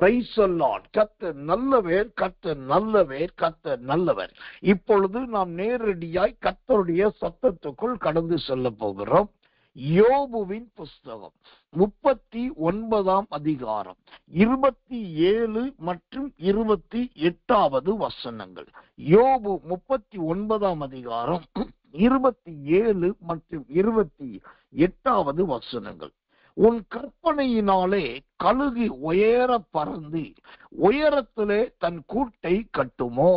Praise the Lord. கர்த்தர் நல்லவர், கர்த்தர் நல்லவர், கர்த்தர் நல்லவர். இப்பொழுது நாம் நேரடியாய் கர்த்தருடைய சத்தத்துக்குள் கடந்து செல்ல போகிறோம். யோபுவின் புஸ்தகம் 39ஆம் அதிகாரம் 27 மற்றும் 28வது வசனங்கள். யோபு 39ஆம் அதிகாரம் 27 மற்றும் 28வது வசனங்கள். உன் கற்பனையினாலே கழுகு உயர பறந்து உயரத்திலே தன் கூட்டை கட்டுமோ?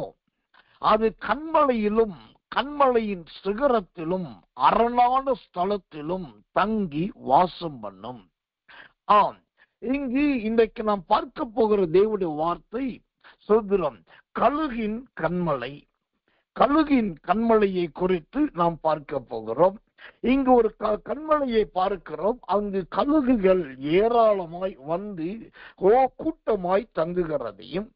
அது கண்மலையிலும் கண்மலையின் சிகரத்திலும் அரணான ஸ்தலத்திலும் தங்கி வாசம் பண்ணும். ஆம், இங்கு இன்றைக்கு நாம் பார்க்க போகிற தேவனுடைய வார்த்தை சொல்கிறோம். கழுகின் கண்மலை, கழுகின் கண்மலையை குறித்து நாம் பார்க்க போகிறோம். இங்கு ஒரு கண்மலையை பார்க்கிறோம். அங்கு கழுகுகள் ஏராளமாய் வந்து கூட்டமாய் தங்குகிறதையும்,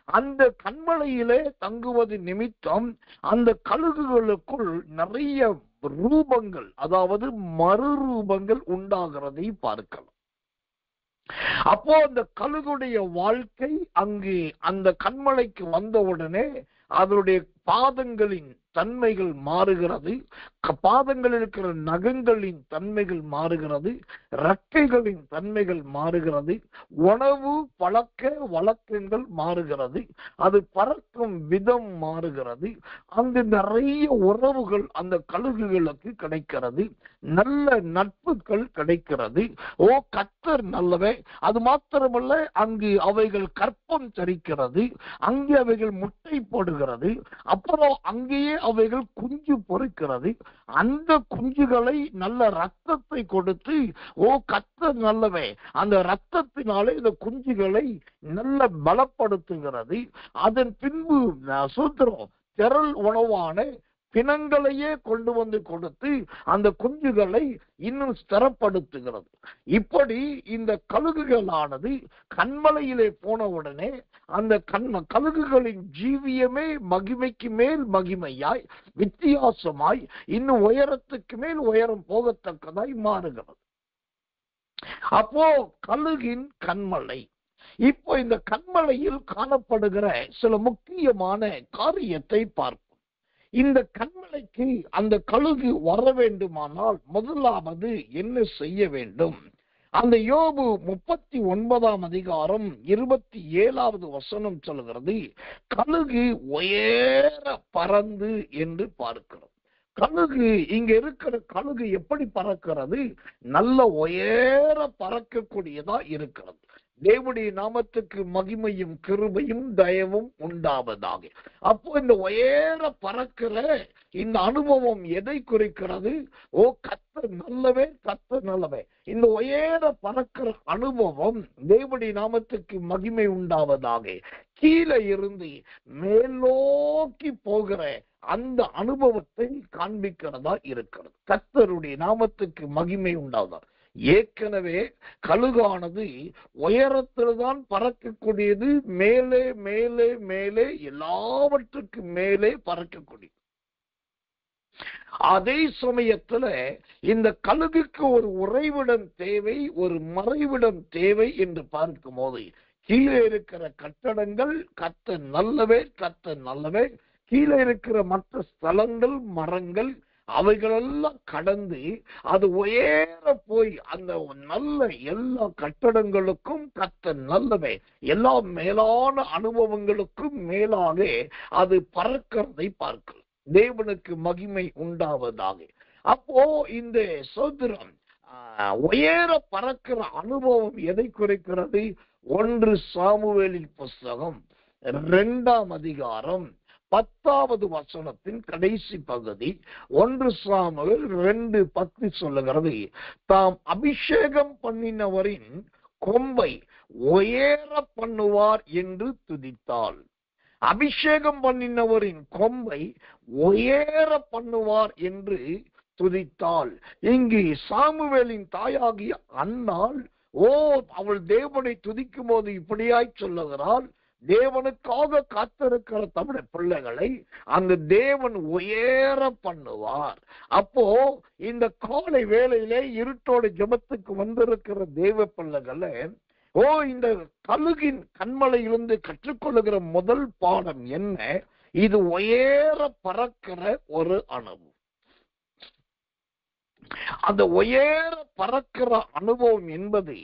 அந்த கண்மலையிலே தங்குவது நிமித்தம் அந்த கழுகுகளுக்குள் நிறைய ரூபங்கள், அதாவது மறுரூபங்கள் உண்டாகிறதை பார்க்கலாம். அப்போ அந்த கழுகுடைய வாழ்க்கை அங்கு அந்த கண்மலைக்கு வந்தவுடனே அதனுடைய பாதங்களின் தன்மைகள் மாறுகிறது, பாதங்களில் இருக்கிற நகங்களின் தன்மைகள் மாறுகிறது, ரெக்கைகளின் தன்மைகள் மாறுகிறது, உணவு பழக்க வழக்கங்கள் மாறுகிறது, அது பறக்கும் விதம் மாறுகிறது. அங்கு நிறைய உறவுகள் அந்த கழுகுகளுக்கு கிடைக்கிறது, நல்ல நட்புகள் கிடைக்கிறது. ஓ, கர்த்தர் நல்லவே. அது மாத்திரமல்ல, அங்கு அவைகள் கற்பம் தரிக்கிறது, அங்கே அவைகள் முட்டை போடுகிறது, அப்புறம் அங்கேயே அவைகள் குஞ்சு பொறுக்கிறது. அந்த குஞ்சுகளை நல்ல ரத்தத்தை கொடுத்து, ஓ கர்த்தர் நல்லவே, அந்த ரத்தத்தினாலே இந்த குஞ்சுகளை நல்ல பலப்படுத்துகிறது. அதன் பின்பு சூத்திரம் திரள் உணவான பிணங்களையே கொண்டு வந்து கொடுத்து அந்த குஞ்சுகளை இன்னும் ஸ்திரப்படுத்துகிறது. இப்படி இந்த கழுகுகளானது கண்மலையிலே போனவுடனே அந்த கழுகுகளின் ஜீவியமே மகிமைக்கு மேல் மகிமையாய், வித்தியாசமாய், இன்னும் உயரத்துக்கு மேல் உயரம் போகத்தக்கதாய் மாறுகிறது. அப்போ கழுகின் கண்மலை. இப்போ இந்த கண்மலையில் காணப்படுகிற சில முக்கியமான காரியத்தை பார்ப்போம். இந்த கண்மலைக்கு அந்த கழுகு வர வேண்டுமானால் முதலாவது என்ன செய்ய வேண்டும்? அந்த யோபு 39ஆம் அதிகாரம் 27வது வசனம் சொல்கிறது, கழுகு உயர பறந்து என்று பார்க்கிறோம். கழுகு, இங்க இருக்கிற கழுகு எப்படி பறக்கிறது? நல்ல உயர பறக்கக்கூடியதா இருக்கிறது. தேவனுடைய நாமத்துக்கு மகிமையும் கிருபையும் தயவும் உண்டாவதாக. அப்போ இந்த உயர பறக்கிற இந்த அனுபவம் எதை குறிக்கிறது? ஓ கர்த்தர் நல்லவே, கர்த்தர் நல்லவே. இந்த உயர பறக்கிற அனுபவம் தேவனுடைய நாமத்துக்கு மகிமை உண்டாவதாக. கீழே இருந்து மேலோக்கி போகிற அந்த அனுபவத்தை காண்பிக்கிறதா இருக்கிறது. கர்த்தருடைய நாமத்துக்கு மகிமை உண்டாவதா. ஏற்கனவே கழுகானது உயரத்தில்தான் பறக்கக்கூடியது, மேலே மேலே மேலே எல்லாவற்றுக்கு மேலே பறக்கக்கூடியது. அதே சமயத்துல இந்த கழுகுக்கு ஒரு உறைவிடம் தேவை, ஒரு மறைவிடம் தேவை என்று பார்க்கும் போது கீழே இருக்கிற கட்டடங்கள் கர்த்தர் நல்லவே, கர்த்தர் நல்லவே. கீழே இருக்கிற மற்ற ஸ்தலங்கள், மரங்கள், அவைகளெல்லாம் கடந்து அது உயர போய் அந்த நல்ல எல்லா கட்டடங்களுக்கும் கர்த்தர் நல்லவே, எல்லா மேலான அனுபவங்களுக்கும் மேலாக அது பறக்கிறதை பார்க்கலாம். தேவனுக்கு மகிமை உண்டாவதாக. அப்போ இந்த சோதரம் உயர பறக்கிற அனுபவம் எதை குறிக்கிறது? 1 சாமுவேலின் புஸ்தகம் 2ஆம் அதிகாரம் 10வது வசனத்தின் கடைசி பகுதி. 1 சாமுவேல் 2:10 சொல்லுகிறது, தாம் அபிஷேகம் பண்ணினவரின் கொம்பை உயர பண்ணுவார் என்று துதித்தாள். அபிஷேகம் பண்ணினவரின் கொம்பை உயர பண்ணுவார் என்று துதித்தாள். இங்கு சாமுவேலின் தாயாகிய அன்னாள், அவள் தேவனை துதிக்கும் போது இப்படியாய் சொல்லுகிறாள், தேவனுக்காக காத்திருக்கிற தமிழ் பிள்ளைகளை அந்த தேவன் உயர பண்ணுவார். அப்போ இந்த காலை வேளையிலே இருட்டோட ஜெபத்துக்கு வந்திருக்கிற தேவ பிள்ளைகளை இந்த கழுகின் கண்மலையிலிருந்து கற்றுக்கொள்ளுகிற முதல் பாடம் என்ன? இது உயர பறக்கிற ஒரு அனுபவம். அந்த உயர பறக்கிற அனுபவம் என்பது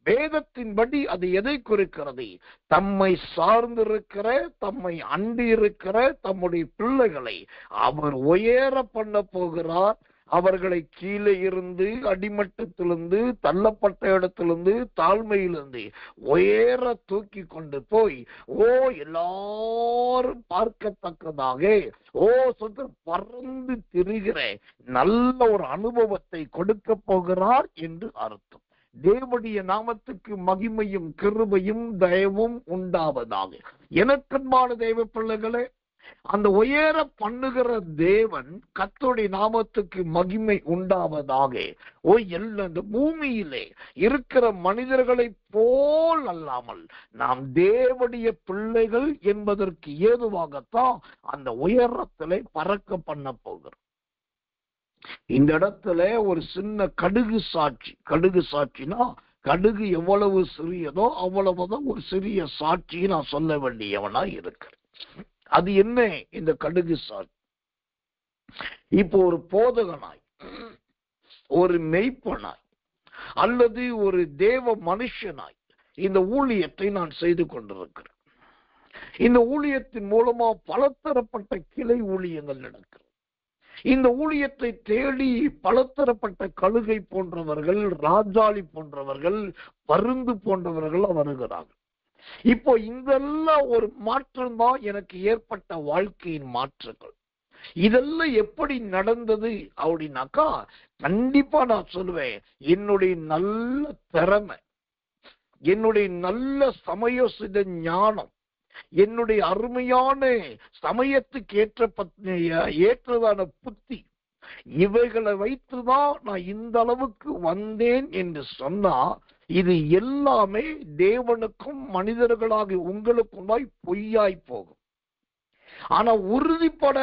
வேதத்தின்படி அது எதை குறிக்கிறது? தம்மை சார்ந்திருக்கிற, தம்மை அண்டி இருக்கிற தம்முடைய பிள்ளைகளை அவர் உயர பண்ண போகிறார். அவர்களை கீழே இருந்து, அடிமட்டத்திலிருந்து, தள்ளப்பட்ட இடத்திலிருந்து, தாழ்மையிலிருந்து உயர தூக்கி கொண்டு போய் எல்லாரும் பார்க்கத்தக்கதாக பறந்து திரிகிற நல்ல ஒரு அனுபவத்தை கொடுக்க போகிறார் என்று அர்த்தம். தேவனுடைய நாமத்துக்கு மகிமையும் கிருபையும் தயவும் உண்டாவதாக. எனக்கன்பான தேவ பிள்ளைகளே, அந்த உயர பண்ணுகிற தேவன் கர்த்தருடைய நாமத்துக்கு மகிமை உண்டாவதாக. இந்த பூமியிலே இருக்கிற மனிதர்களை போல் அல்லாமல் நாம் தேவனுடைய பிள்ளைகள் என்பதற்கு ஏதுவாகத்தான் அந்த உயரத்திலே பறக்க பண்ண போகிறோம். இந்த இடத்துல ஒரு சின்ன கடுகு சாட்சினா, கடுகு எவ்வளவு சிறியதோ அவ்வளவுதான் ஒரு சிறிய சாட்சியை நான் சொல்ல வேண்டியவனா இருக்கிறேன். அது என்ன? இந்த கடுகு சாட்சி. இப்போ ஒரு போதகனாய், ஒரு மெய்ப்பனாய், அல்லது ஒரு தேவ மனுஷனாய் இந்த ஊழியத்தை நான் செய்து கொண்டிருக்கிறேன். இந்த ஊழியத்தின் மூலமா பலதரப்பட்ட கிளை ஊழியங்கள் நடக்கிறது. இந்த ஊழியத்தை தேடி பலதரப்பட்ட கழுகை போன்றவர்கள், ராஜாளி போன்றவர்கள், பருந்து போன்றவர்கள் வருகிறார்கள். இப்போ இதெல்லாம் ஒரு மாற்றம் தான் எனக்கு ஏற்பட்ட வாழ்க்கையின் மாற்றங்கள். இதெல்லாம் எப்படி நடந்தது அப்படின்னாக்கா, கண்டிப்பா நான் சொல்லுவேன், என்னுடைய நல்ல திறமை, என்னுடைய நல்ல சமயோசித ஞானம், என்னுடைய அருமையான சமயத்துக்கு ஏற்றதான புத்தி, இவைகளை வைத்துதான் நான் இந்த அளவுக்கு வந்தேன் என்று சொன்னா, இது எல்லாமே தேவனுக்கும் மனிதர்களாக உங்களுக்குமாய் பொய்யாய் போகும். ஆனா உறுதிப்பட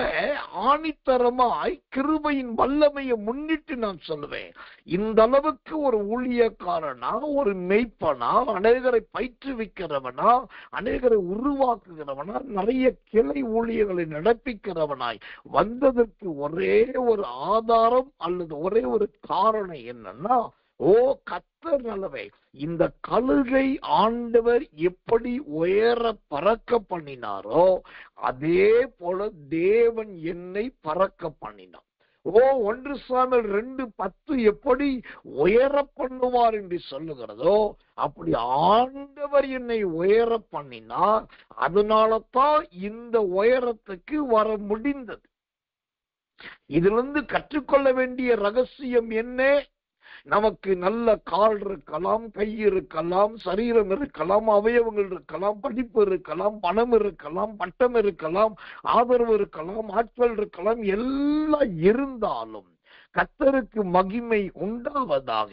ஆணித்தரமாய் கிருபையின் வல்லமையை முன்னிட்டு நான் சொல்லுவேன், இந்த அளவுக்கு ஒரு ஊழியக்காரனா, ஒரு மெய்ப்பனா, அநேகரை பயிற்றுவிக்கிறவனா, அநேகரை உருவாக்குகிறவனா, நிறைய கிளை ஊழியர்களை நடப்பிக்கிறவனாய் வந்ததற்கு ஒரே ஒரு ஆதாரம் அல்லது ஒரே ஒரு காரணம் என்னன்னா, கர்த்தர் நல்லவே, இந்த கழுகை ஆண்டவர் எப்படி உயர பறக்க பண்ணினாரோ அதே போல தேவன் என்னை பறக்க பண்ணினார். 1 சாமுவேல் 2:10 எப்படி உயர பண்ணுவார் என்று சொல்லுகிறதோ, அப்படி ஆண்டவர் என்னை உயர பண்ணினார். அதனால தான் இந்த உயரத்துக்கு வர முடிந்தது. இதிலிருந்து கற்றுக்கொள்ள வேண்டிய ரகசியம் என்ன? நமக்கு நல்ல கால் இருக்கலாம், கை இருக்கலாம், சரீரம் இருக்கலாம், அவயவங்கள் இருக்கலாம், படிப்பு இருக்கலாம், பணம் இருக்கலாம், பட்டம் இருக்கலாம், ஆதரவு இருக்கலாம், ஆட்கள் இருக்கலாம், எல்லாம் இருந்தாலும் கர்த்தருக்கு மகிமை உண்டாவதாக.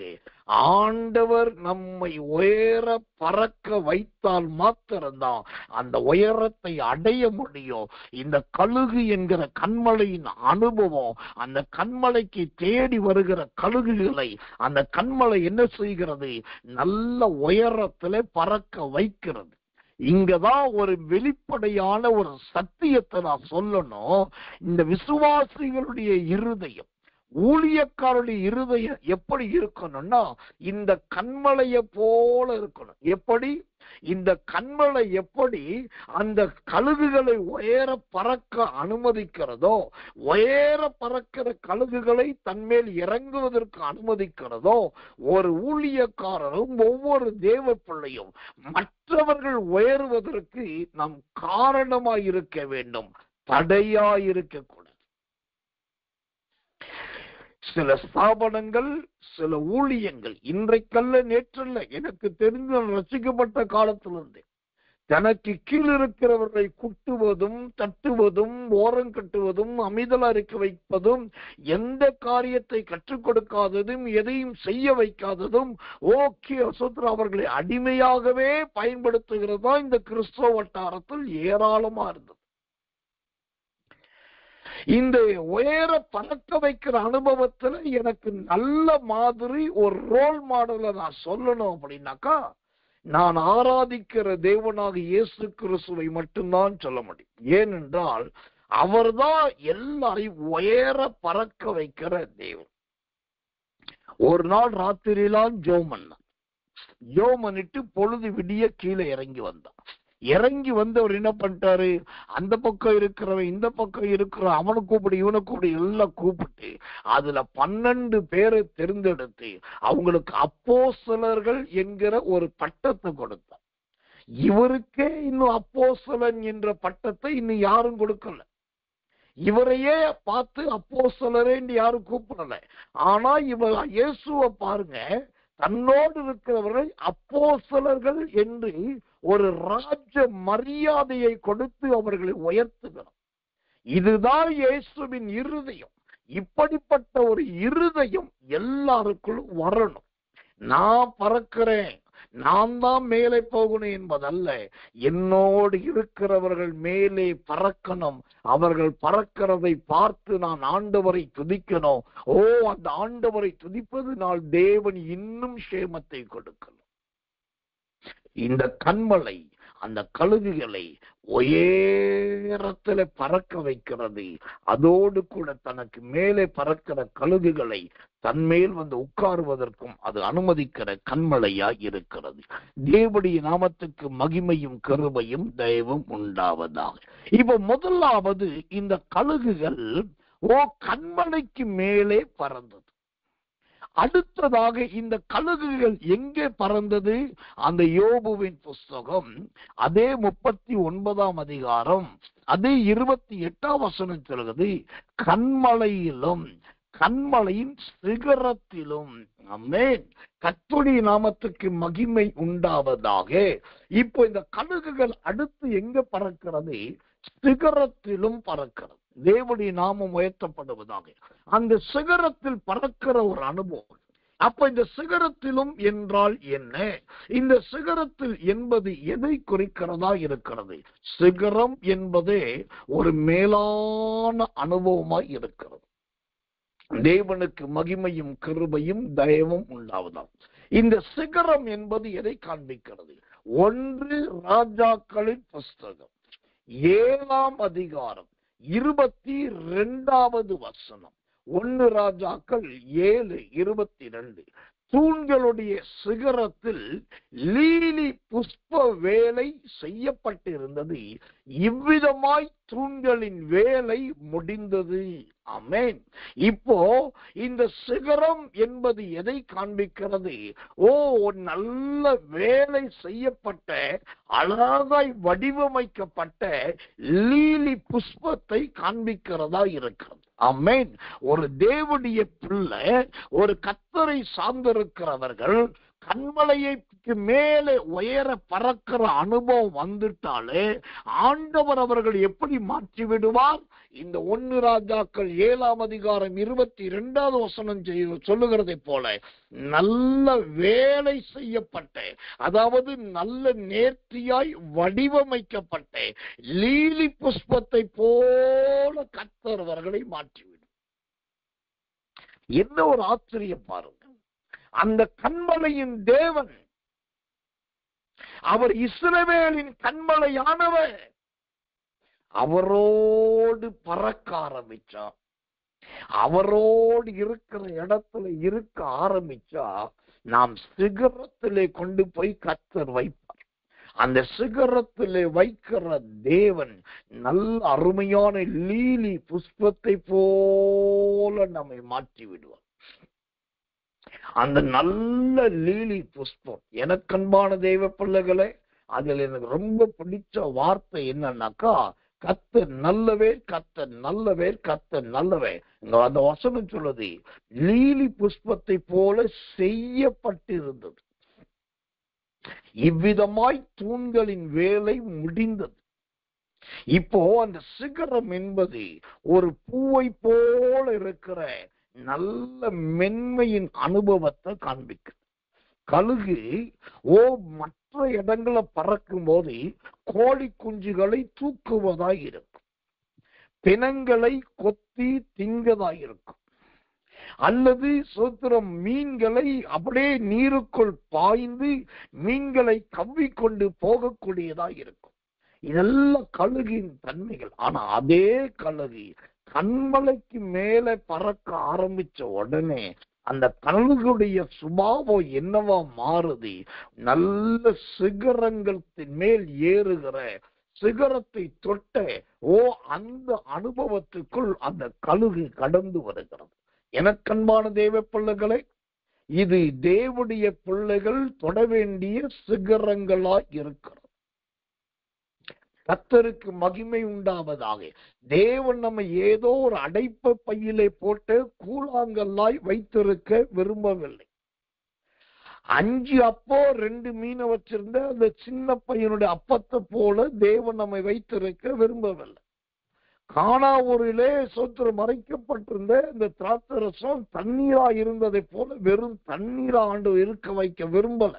ஆண்டவர் நம்மை உயர பறக்க வைத்தால் மாத்திரம்தான் அந்த உயரத்தை அடைய முடியும். இந்த கழுகு என்கிற கண்மலையின் அனுபவம், அந்த கண்மலைக்கு தேடி வருகிற கழுகுகளை அந்த கண்மலை என்ன செய்கிறது? நல்ல உயரத்திலே பறக்க வைக்கிறது. இங்கதான் ஒரு வெளிப்படையான ஒரு சத்தியத்தை நான் சொல்லணும். இந்த விசுவாசிகளுடைய இருதயம், ஊழியக்காரருடைய இருதயம் எப்படி இருக்கணும்னா, இந்த கண்மலையை போல இருக்கணும். எப்படி? இந்த கண்மலை எப்படி அந்த கழுகுகளை உயர பறக்க அனுமதிக்கிறதோ, உயர பறக்கிற கழுகுகளை தன்மேல் இறங்குவதற்கு அனுமதிக்கிறதோ, ஒரு ஊழியக்காரரும் ஒவ்வொரு தேவ பிள்ளையும் மற்றவர்கள் உயருவதற்கு நாம் காரணமாயிருக்க வேண்டும், தடையாயிருக்க கூடாது. சில ஸ்தாபனங்கள், சில ஊழியங்கள் இன்றைக்கல்ல நேற்றல்ல, எனக்கு தெரிந்து ரசிக்கப்பட்ட காலத்திலிருந்து தனக்கு கீழ் இருக்கிறவர்களை குட்டுவதும், தட்டுவதும், ஓரம் கட்டுவதும், அமைதலா இருக்க வைப்பதும், எந்த காரியத்தை கற்றுக் கொடுக்காததும், எதையும் செய்ய வைக்காததும், அவர்களை அடிமையாகவே பயன்படுத்துகிறதா இந்த கிறிஸ்தவ வட்டாரத்தில் ஏராளமா இருந்தது. இந்த உயர பறக்க வைக்கிற அனுபவத்துல எனக்கு நல்ல மாதிரி ஒரு ரோல் மாடலை நான் சொல்லணும் அப்படின்னாக்கா, நான் ஆராதிக்கிற தேவனாக இயேசு கிறிஸ்துவை மட்டும்தான் சொல்ல முடியும். ஏனென்றால் அவர்தான் எல்லாரையும் உயர பறக்க வைக்கிற தேவன். ஒரு நாள் ராத்திரியிலாம் ஜோமனிட்டு பொழுது விடிய கீழே இறங்கி வந்தான். இறங்கி வந்து அவர் என்ன பண்ணிட்டாரு, அந்த பக்கம் இருக்கிறவன் இந்த பக்கம் இருக்கிறவன் அவனை கூப்பிடு இவனை கூப்பிடு எல்லாம் கூப்பிட்டு அதுல 12 பேரை தேர்ந்தெடுத்து அவங்களுக்கு அப்போஸ்தலர்கள் என்கிற ஒரு பட்டத்தை கொடுத்தார். இவருக்கே இன்னும் அப்போஸ்தலன் என்ற பட்டத்தை இன்னும் யாரும் கொடுக்கல. இவரையே பார்த்து அப்போஸ்தலரே யாரும் கூப்பிடல. ஆனா இவர் இயேசுவை பாருங்க, தன்னோடு இருக்கிறவர்கள் அப்போஸ்தலர்கள் என்று ஒரு ராஜ மரியாதையை கொடுத்து அவர்களை உயர்த்துகிறார். இதுதான் இயேசுவின் இருதயம். இப்படிப்பட்ட ஒரு இருதயம் எல்லாருக்குள்ளும் வரணும். நான் பறக்கிறேன், நான் தான் மேலே போகணும் என்பதல்ல, என்னோடு இருக்கிறவர்கள் மேலே பறக்கணும். அவர்கள் பறக்கிறதை பார்த்து நான் ஆண்டவரை துதிக்கணும். அந்த ஆண்டவரை துதிப்பதனால் தேவன் இன்னும் சேமத்தை கொடுக்கணும். இந்த கண்மலை அந்த கழுகுகளை உயரத்துல பறக்க வைக்கிறது. அதோடு கூட தனக்கு மேலே பறக்கிற கழுகுகளை தன்மேல் வந்து உட்காருவதற்கும் அது அனுமதிக்கிற கண்மலையா இருக்கிறது. தேவனுடைய நாமத்துக்கு மகிமையும் கருமையும் தயவும் உண்டாவதாக. இப்ப முதலாவது இந்த கழுகுகள் கண்மலைக்கு மேலே பறந்தது. அடுத்ததாக இந்த கழுகுகள் எங்கே பறந்தது? அந்த யோபுவின் புஸ்தகம் அதே 39ஆம் அதிகாரம் அதே 28ஆம் வசனம் சொல்கிறது, கண்மலையிலும் கண்மலையின் சிகரத்திலும். ஆமென். கர்த்தருடைய நாமத்துக்கு மகிமை உண்டாவதாக. இப்போ இந்த கழுகுகள் அடுத்து எங்க பறக்கிறது? சிகரத்திலும் பறக்கிறது. தேவனுடைய நாமம் உயர்த்தப்படுவதாக. அந்த சிகரத்தில் பறக்கிற ஒரு அனுபவம். அப்ப இந்த சிகரத்திலும் என்றால் என்ன? இந்த சிகரத்தில் என்பது எதை குறிக்கிறதா இருக்கிறது? சிகரம் என்பதே ஒரு மேலான அனுபவமாய் இருக்கிறது. தேவனுக்கு மகிமையும் கிருபையும் தயவும் உண்டாவதாம். இந்த சிகரம் என்பது எதை காண்பிக்கிறது? 1 ராஜாக்களின் புஸ்தகம் 7ஆம் அதிகாரம் 22வது வசனம். 1 ராஜாக்கள் 7:22. தூண்களுடைய சிகரத்தில் லீலி புஷ்ப வேலை செய்யப்பட்டிருந்தது. இவ்விதமாய் தூண்களின் வேலை முடிந்தது. ஆமென். இப்போ இந்த சிகரம் என்பது எதை காண்பிக்கிறது? நல்ல வேலை செய்யப்பட்ட அழகாய் வடிவமைக்கப்பட்ட லீலி புஷ்பத்தை காண்பிக்கிறதா இருக்கிறது. ஆமென். ஒரு தேவனுடைய பிள்ளை, ஒரு கர்த்தரை சார்ந்திருக்கிறவர்கள் கண்மலைக்கு மேலே உயர பறக்கிற அனுபவம் வந்துட்டாலே ஆண்டவர் அவர்கள் எப்படி மாற்றி விடுவார்? இந்த 1 ராஜாக்கள் 7ஆம் அதிகாரம் 22வது வசனம் சொல்லுகிறதை போல நல்ல வேலை செய்யப்பட்ட, அதாவது நல்ல நேர்த்தியாய் வடிவமைக்கப்பட்ட லீலி புஷ்பத்தை போல கர்த்தர் அவர்களை மாற்றிவிடும். என்ன ஒரு ஆச்சரியம் பாருங்க. அந்த கண்மலையின் தேவன், அவர் இஸ்ரவேலின் கண்மலையானவர். அவரோடு பறக்க ஆரம்பிச்சா, அவரோடு இருக்கிற இடத்துல இருக்க ஆரம்பிச்சா, நாம் சிகரத்திலே கொண்டு போய் கர்த்தர் வைப்பார். அந்த சிகரத்திலே வைக்கிற தேவன் நல்ல அருமையான லீலி புஷ்பத்தை போல நம்மை மாற்றி விடுவார். அந்த நல்ல லீலி புஷ்பம், எனக்கு அன்பான தெய்வ பிள்ளைகளே, அதுல எனக்கு ரொம்ப பிடிச்ச வார்த்தை என்னன்னாக்கா, கர்த்தர் நல்லவே, கர்த்தர் நல்லவே, கர்த்தர் நல்லவே. அந்த வசனம் சொல்லுது, லீலி புஷ்பத்தை போல செய்யப்பட்டிருந்தது. இவ்விதமாய் தூண்களின் வேலை முடிந்தது. இப்போ அந்த சிகரம் என்பது ஒரு பூவை போல இருக்கிற நல்ல மென்மையின் அனுபவத்தை காண்பிக்குது. கழுகு மற்ற இடங்களை பறக்கும் போது கோழி குஞ்சுகளை தூக்குவதாய் இருக்கும், பிணங்களை கொத்தி திங்கதாய் இருக்கும். அல்லது சோத்திரம் மீன்களை அப்படியே நீருக்குள் பாய்ந்து மீன்களை கவ்விக்கொண்டு போகக்கூடியதா இருக்கும். இதெல்லாம் கழுகின் தன்மைகள். ஆனா அதே கழுகு கண்மலைக்கு மேல பறக்க ஆரம்பிச்ச உடனே அந்த கழுகுடைய சுபாவம் என்னவா மாறுது? நல்ல சிகரங்களின் மேல் ஏறுகிற, சிகரத்தை தொட்ட அந்த அனுபவத்துக்குள் அந்த கழுகு கடந்து வருகிறது. எனக்கன்பான தேவ பிள்ளைகளே, இது தேவனுடைய பிள்ளைகள் தொட வேண்டிய சிகரங்களாய் இருக்கிறது. கர்த்தருக்கு மகிமை உண்டாவதாக. தேவன் நம்ம ஏதோ ஒரு அடைப்ப பையிலே போட்டு கூழாங்கல்லாய் வைத்திருக்க விரும்பவில்லை. 5 அப்போ 2 மீனை வச்சிருந்த அந்த சின்ன பையனுடைய அப்பத்தை போல தேவன் நம்மை வைத்திருக்க விரும்பவில்லை. கானாவூரிலே சோத்திரம் மறைக்கப்பட்டிருந்த இந்த திராட்சரசம் தண்ணீரா இருந்ததை போல வெறும் தண்ணீரா ஆண்டவர் இருக்க வைக்க விரும்பல.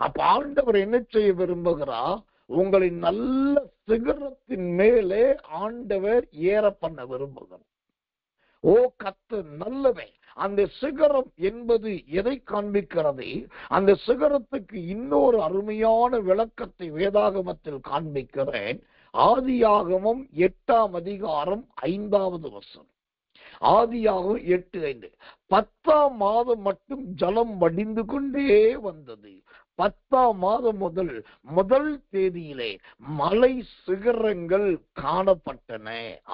அப்ப ஆண்டவர் என்ன செய்ய விரும்புகிறார்? உங்களை நல்ல சிகரத்தின் மேலே ஆண்டவர் ஏற பண்ண விரும்புகிறார். கர்த்தர் நல்லவன். அந்த சிகரம் என்பது எதை காண்பிக்கிறது? அந்த சிகரத்துக்கு இன்னொரு அருமையான விளக்கத்தை வேதாகமத்தில் காண்பிக்கிறேன். ஆதியாகமம் 8ஆம் அதிகாரம் 5வது வசனம். ஆதியாகமம் 8:5. 10ஆம் மாதம் மட்டும் ஜலம் வடிந்து கொண்டே வந்தது. 10ஆம் மாதம் முதல் தேதியிலே மலை சிகரங்கள் காணப்பட்டன.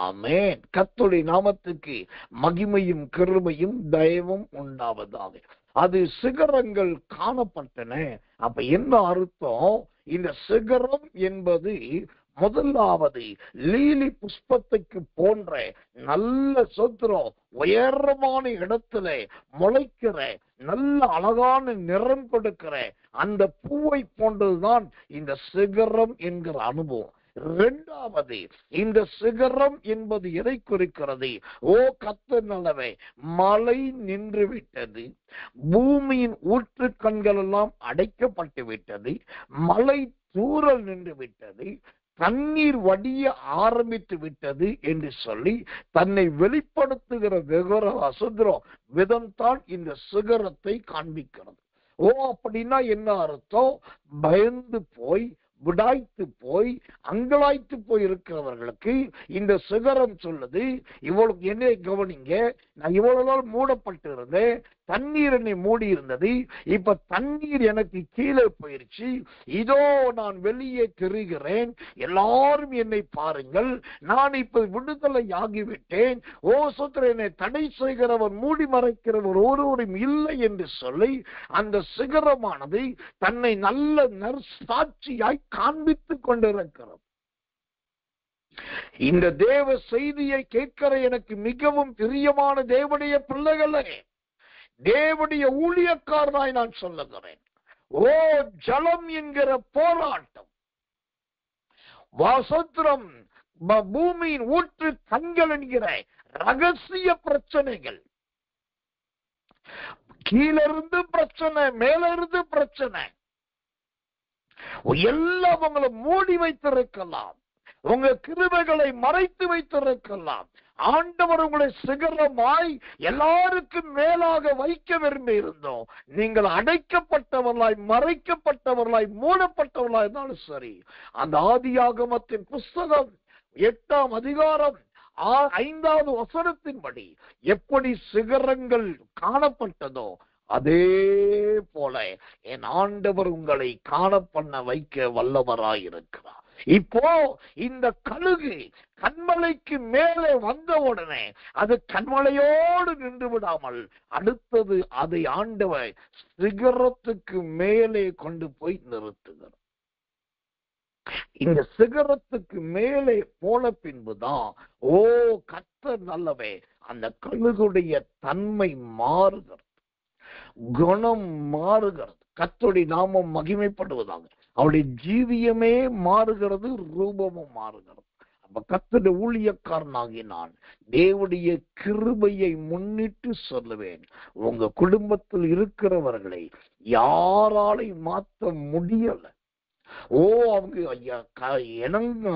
ஆமென். கர்த்தருடைய நாமத்துக்கு மகிமையும் கிருபையும் தயவும் உண்டாவதாக. அது சிகரங்கள் காணப்பட்டன. அப்ப என்ன அர்த்தம்? இந்த சிகரம் என்பது முதலாவது லீலி புஷ்பத்துக்கு போன்ற நல்ல சோத்திரம் உயரமான இடத்துல முளைக்கிற நல்ல அழகான நிறம் கொடுக்கிற அந்த பூவை போன்றதுதான் இந்த சிகரம் என்கிற அனுபவம். 2வது, இந்த சிகரம் என்பது எதை குறிக்கிறது? கர்த்தர் நல்லவே, மழை நின்று விட்டது, பூமியின் ஊற்று கண்கள் எல்லாம் அடைக்கப்பட்டு விட்டது, மழை தூறல் நின்று விட்டது, தண்ணீர் வடிய ஆரம்பித்து விட்டது என்று சொல்லி தன்னை வெளிப்படுத்துகிற விதம்தான் இந்த சிகரத்தை காண்பிக்கிறது. அப்படின்னா என்ன அர்த்தம்? பயந்து போய் விடாய்த்து போய் அங்கலாய்த்து போய் இருக்கிறவர்களுக்கு இந்த சிகரம் சொல்லுது, இவ்வளவு என்னை கவனிங்க, நான் இவ்வளவு நாள் மூடப்பட்டு இருந்தேன், தண்ணீர் என்னை மூடி இருந்தது, இப்ப தண்ணீர் எனக்கு கீழே போயிருச்சு, இதோ நான் வெளியே தெரிகிறேன், எல்லாரும் என்னை பாருங்கள், நான் இப்ப விடுதலை ஆகிவிட்டேன், சோத்திர என்னை தடை செய்கிறவர் மூடி மறைக்கிறவர் ஒருவரும் இல்லை என்று சொல்லி அந்த சிகரமானது தன்னை நல்ல நற்சாட்சியாய் காண்பித்துக் கொண்டிருக்கிறது. இந்த தேவ செய்தியை கேட்கிற எனக்கு மிகவும் பிரியமான தேவனுடைய பிள்ளைகளே, தேவனுடைய ஊழியக்காரனாய் நான் சொல்லுகிறேன். ஜலம் என்கிற போராட்டம், வாசத்திரம், பூமியின் ஊற்று கண்கள் என்கிற ரகசிய பிரச்சனைகள், கீழிருந்து பிரச்சனை, மேலிருந்து பிரச்சனை, எல்லாம் உங்களை மூடி வைத்திருக்கலாம், உங்க கிருபைகளை மறைத்து வைத்திருக்கலாம். ஆண்டவர் உங்களை சிகரமாய் எல்லாருக்கும் மேலாக வைக்க விரும்பி இருந்தோம். நீங்கள் அடைக்கப்பட்டவர்களாய், மறைக்கப்பட்டவர்களாய், மூடப்பட்டவர்களாய் இருந்தாலும் சரி, அந்த ஆதியாகமத்தின் புஸ்தகம் 8ஆம் அதிகாரம் 5வது வசனத்தின்படி எப்படி சிகரங்கள் காணப்பட்டதோ அதே போல என் ஆண்டவர் உங்களை காண பண்ண வைக்க வல்லவராயிருக்கிறார். இப்போ இந்த கழுகு கண்மலைக்கு மேலே வந்த உடனே அது கண்மலையோடு நின்று விடாமல் அடுத்தது அதை ஆண்டவர் சிகரத்துக்கு மேலே கொண்டு போய் நிறுத்துகிறார். இந்த சிகரத்துக்கு மேலே போன பின்புதான் கர்த்தர் நல்லவே, அந்த கழுகுடைய தன்மை மாறுகிறது, குணம் மாறுகிறது, கர்த்தருடைய நாமம் மகிமைப்படுவதாக, அவருடைய ஜீவியமே மாறுகிறது, ரூபமும் மாறுகிறது. அப்ப கர்த்தருடைய ஊழியக்காரனாகி நான் தேவனுடைய கிருபையை முன்னிட்டு சொல்லுவேன், உங்க குடும்பத்தில் இருக்கிறவர்களை யாராலை மாற்ற முடியல. அவங்க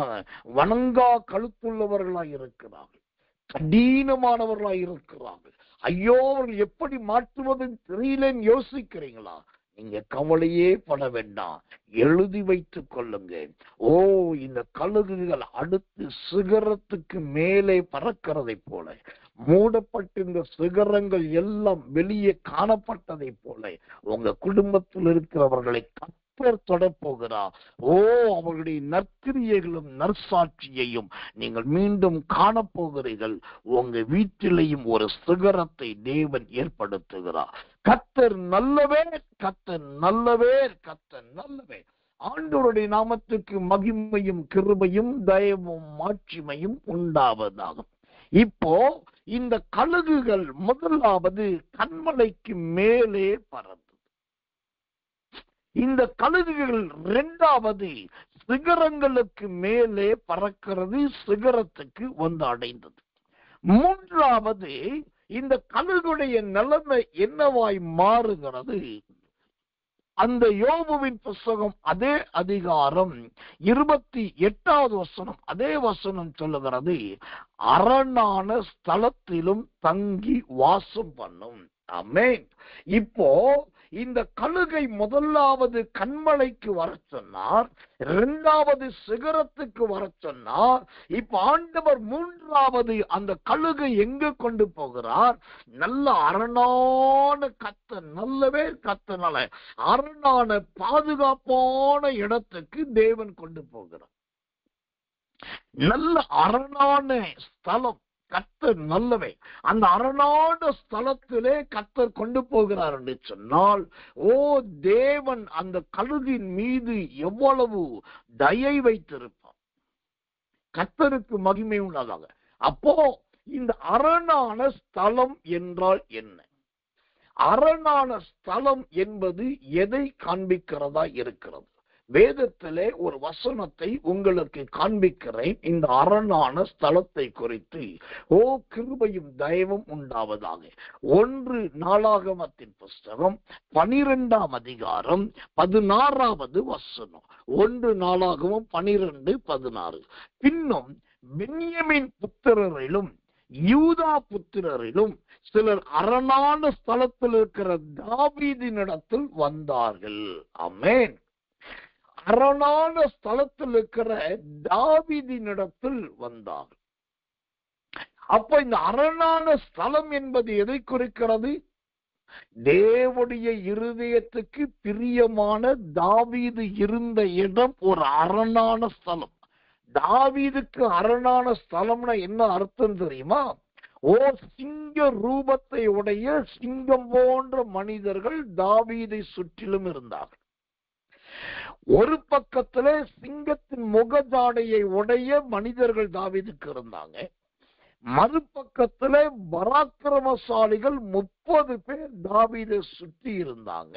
வணங்கா கழுத்துள்ளவர்களாய் இருக்கிறார்கள், கடினமானவர்களாய் இருக்கிறார்கள். ஐயோ, அவர்கள் எப்படி மாற்றுவது தெரியலன்னு யோசிக்கிறீங்களா? நீங்க கவலையே பட வேண்டாம், எழுதி வைத்துக் கொள்ளுங்க. ஓ, இந்த கழுகுகள் அடுத்து சிகரத்துக்கு மேலே பறக்கிறதை போல, மூடப்பட்டிருந்த சிகரங்கள் எல்லாம் வெளியே காணப்பட்டதை போல உங்க குடும்பத்தில் இருக்கிறவர்களை கர்த்தர் தொடப்போகிறார். ஓ, அவர்களுடைய நற்கிரியைகளும் நற்சாட்சியையும் நீங்கள் மீண்டும் காணப்போகிறீர்கள். உங்க வீட்டிலையும் ஒரு சிகரத்தை தேவன் ஏற்படுத்துகிறார். கர்த்தர் நல்லவர், கர்த்தர் நல்லவர், கர்த்தர் நல்லவர். ஆண்டவருடைய நாமத்துக்கு மகிமையும் கிருபையும் தயவும் மாட்சிமையும் உண்டாவதாகும். இப்போ இந்த கழுகுகள் முதலாவது கன்மலைக்கு மேலே பறந்தது. இந்த கழுகுகள் இரண்டாவது சிகரங்களுக்கு மேலே பறக்கிறது, சிகரத்துக்கு வந்து அடைந்தது. மூன்றாவது இந்த கழுகுடைய நிலைமை என்னவாய் மாறுகிறது? அந்த யோபுவின் புஸ்தகம் அதே அதிகாரம் 28வது வசனம், அதே வசனம் சொல்லுகிறது, அரணான ஸ்தலத்திலும் தங்கி வாசம் பண்ணும். ஆமென். இப்போ இந்த கழுகை முதலாவது கன்மலைக்கு வர சொன்னார், இரண்டாவது சிகரத்துக்கு வர சொன்னார். இப்ப ஆண்டவர் மூன்றாவது அந்த கழுகை எங்க கொண்டு போகிறார்? நல்ல அரணான கத்த, நல்லவே கத்த, நல்ல அரணான பாதுகாப்பான இடத்துக்கு தேவன் கொண்டு போகிறார். நல்ல அரணான ஸ்தலம், கர்த்தர் நல்லவே. அந்த அரணான ஸ்தலத்திலே கர்த்தர் கொண்டு போகிறார் என்று சொன்னால், ஓ, தேவன் அந்த கழுகின் மீது எவ்வளவு தயை வைத்திருப்பார். கர்த்தருக்கு மகிமை உண்டாதாக. அப்போ இந்த அரணான ஸ்தலம் என்றால் என்ன? அரணான ஸ்தலம் என்பது எதை காண்பிக்கிறதா இருக்கிறது? வேதத்திலே ஒரு வசனத்தை உங்களுக்கு காண்பிக்கிறேன் இந்த அரணான ஸ்தலத்தை குறித்து. ஓ, கிருபையும் தயவும் உண்டாவதாக. 1 நாளாகமத்தின் புஸ்தகம் 12ஆம் அதிகாரம் 16வது வசனம். 1 நாளாகமம் 12:16. பின்னும் பென்யமீன் புத்திரரிலும் யூதா புத்திரரிலும் சிலர் அரணான ஸ்தலத்தில் இருக்கிற தாவீதினிடத்தில் வந்தார்கள். ஆமென். அரணான ஸ்தலத்தில் இருக்கிற தாவீதினிடத்தில் வந்தார். அப்ப இந்த அரணான ஸ்தலம் என்பது எதை குறிக்கிறது? தேவனுடைய இருதயத்துக்கு பிரியமான தாவீது இருந்த இடம் ஒரு அரணான ஸ்தலம். தாவீதுக்கு அரணான ஸ்தலம்னா என்ன அர்த்தம் தெரியுமா? ஓ, சிங்க ரூபத்தை உடைய சிங்கம் போன்ற மனிதர்கள் தாவீதை சுற்றிலும் இருந்தார்கள். ஒரு பக்கத்துல சிங்கத்தின் முகஜாடையை உடைய மனிதர்கள் தாவீதுக்கு இருந்தாங்க. மறுபக்கத்துல பராக்கிரமசாலிகள் 30 பேர் தாவீதை சுற்றி இருந்தாங்க.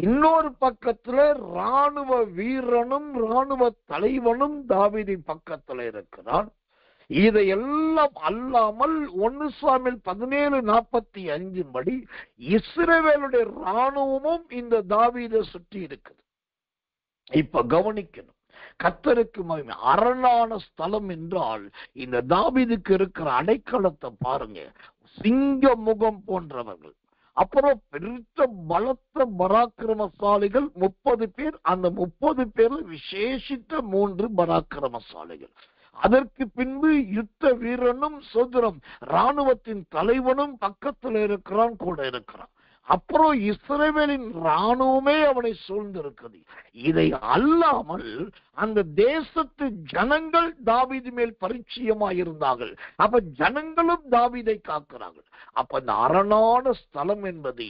இன்னொரு பக்கத்துல ராணுவ வீரனும் ராணுவ தலைவனும் தாவீதின் பக்கத்துல இருக்கிறான். இதையெல்லாம் அல்லாமல் 1 சாமுவேல் 17:45 படி இஸ்ரவேலுடைய ராணுவமும் இந்த தாவீதை சுற்றி இருக்குது. இப்ப கவனிக்கணும், கர்த்தருக்கு மகிமை. அரணான ஸ்தலம் என்றால் இந்த தாவீதுக்கு இருக்கிற அடைக்கலத்தை பாருங்க. சிங்க முகம் போன்றவர்கள், அப்புறம் பெருத்த பலத்த பராக்கிரமசாலிகள் 30 பேர். அந்த 30 பேர்ல விசேஷித்த 3 பராக்கிரமசாலிகள். அதற்கு பின்பு யுத்த வீரனும் சோதரம் ராணுவத்தின் தலைவனும் பக்கத்தில் இருக்கிறான், கூட இருக்கிறான். அப்புறம் இஸ்ரவேலின் ராணுவமே அவனை சூழ்ந்திருக்கிறது. இதை அல்லாமல் அந்த தேசத்து ஜனங்கள் தாவீது மேல் பரிச்சயமாயிருந்தார்கள். அப்ப ஜனங்களும் தாவீதை காக்கிறார்கள். அப்ப அந்த அரணான ஸ்தலம் என்பது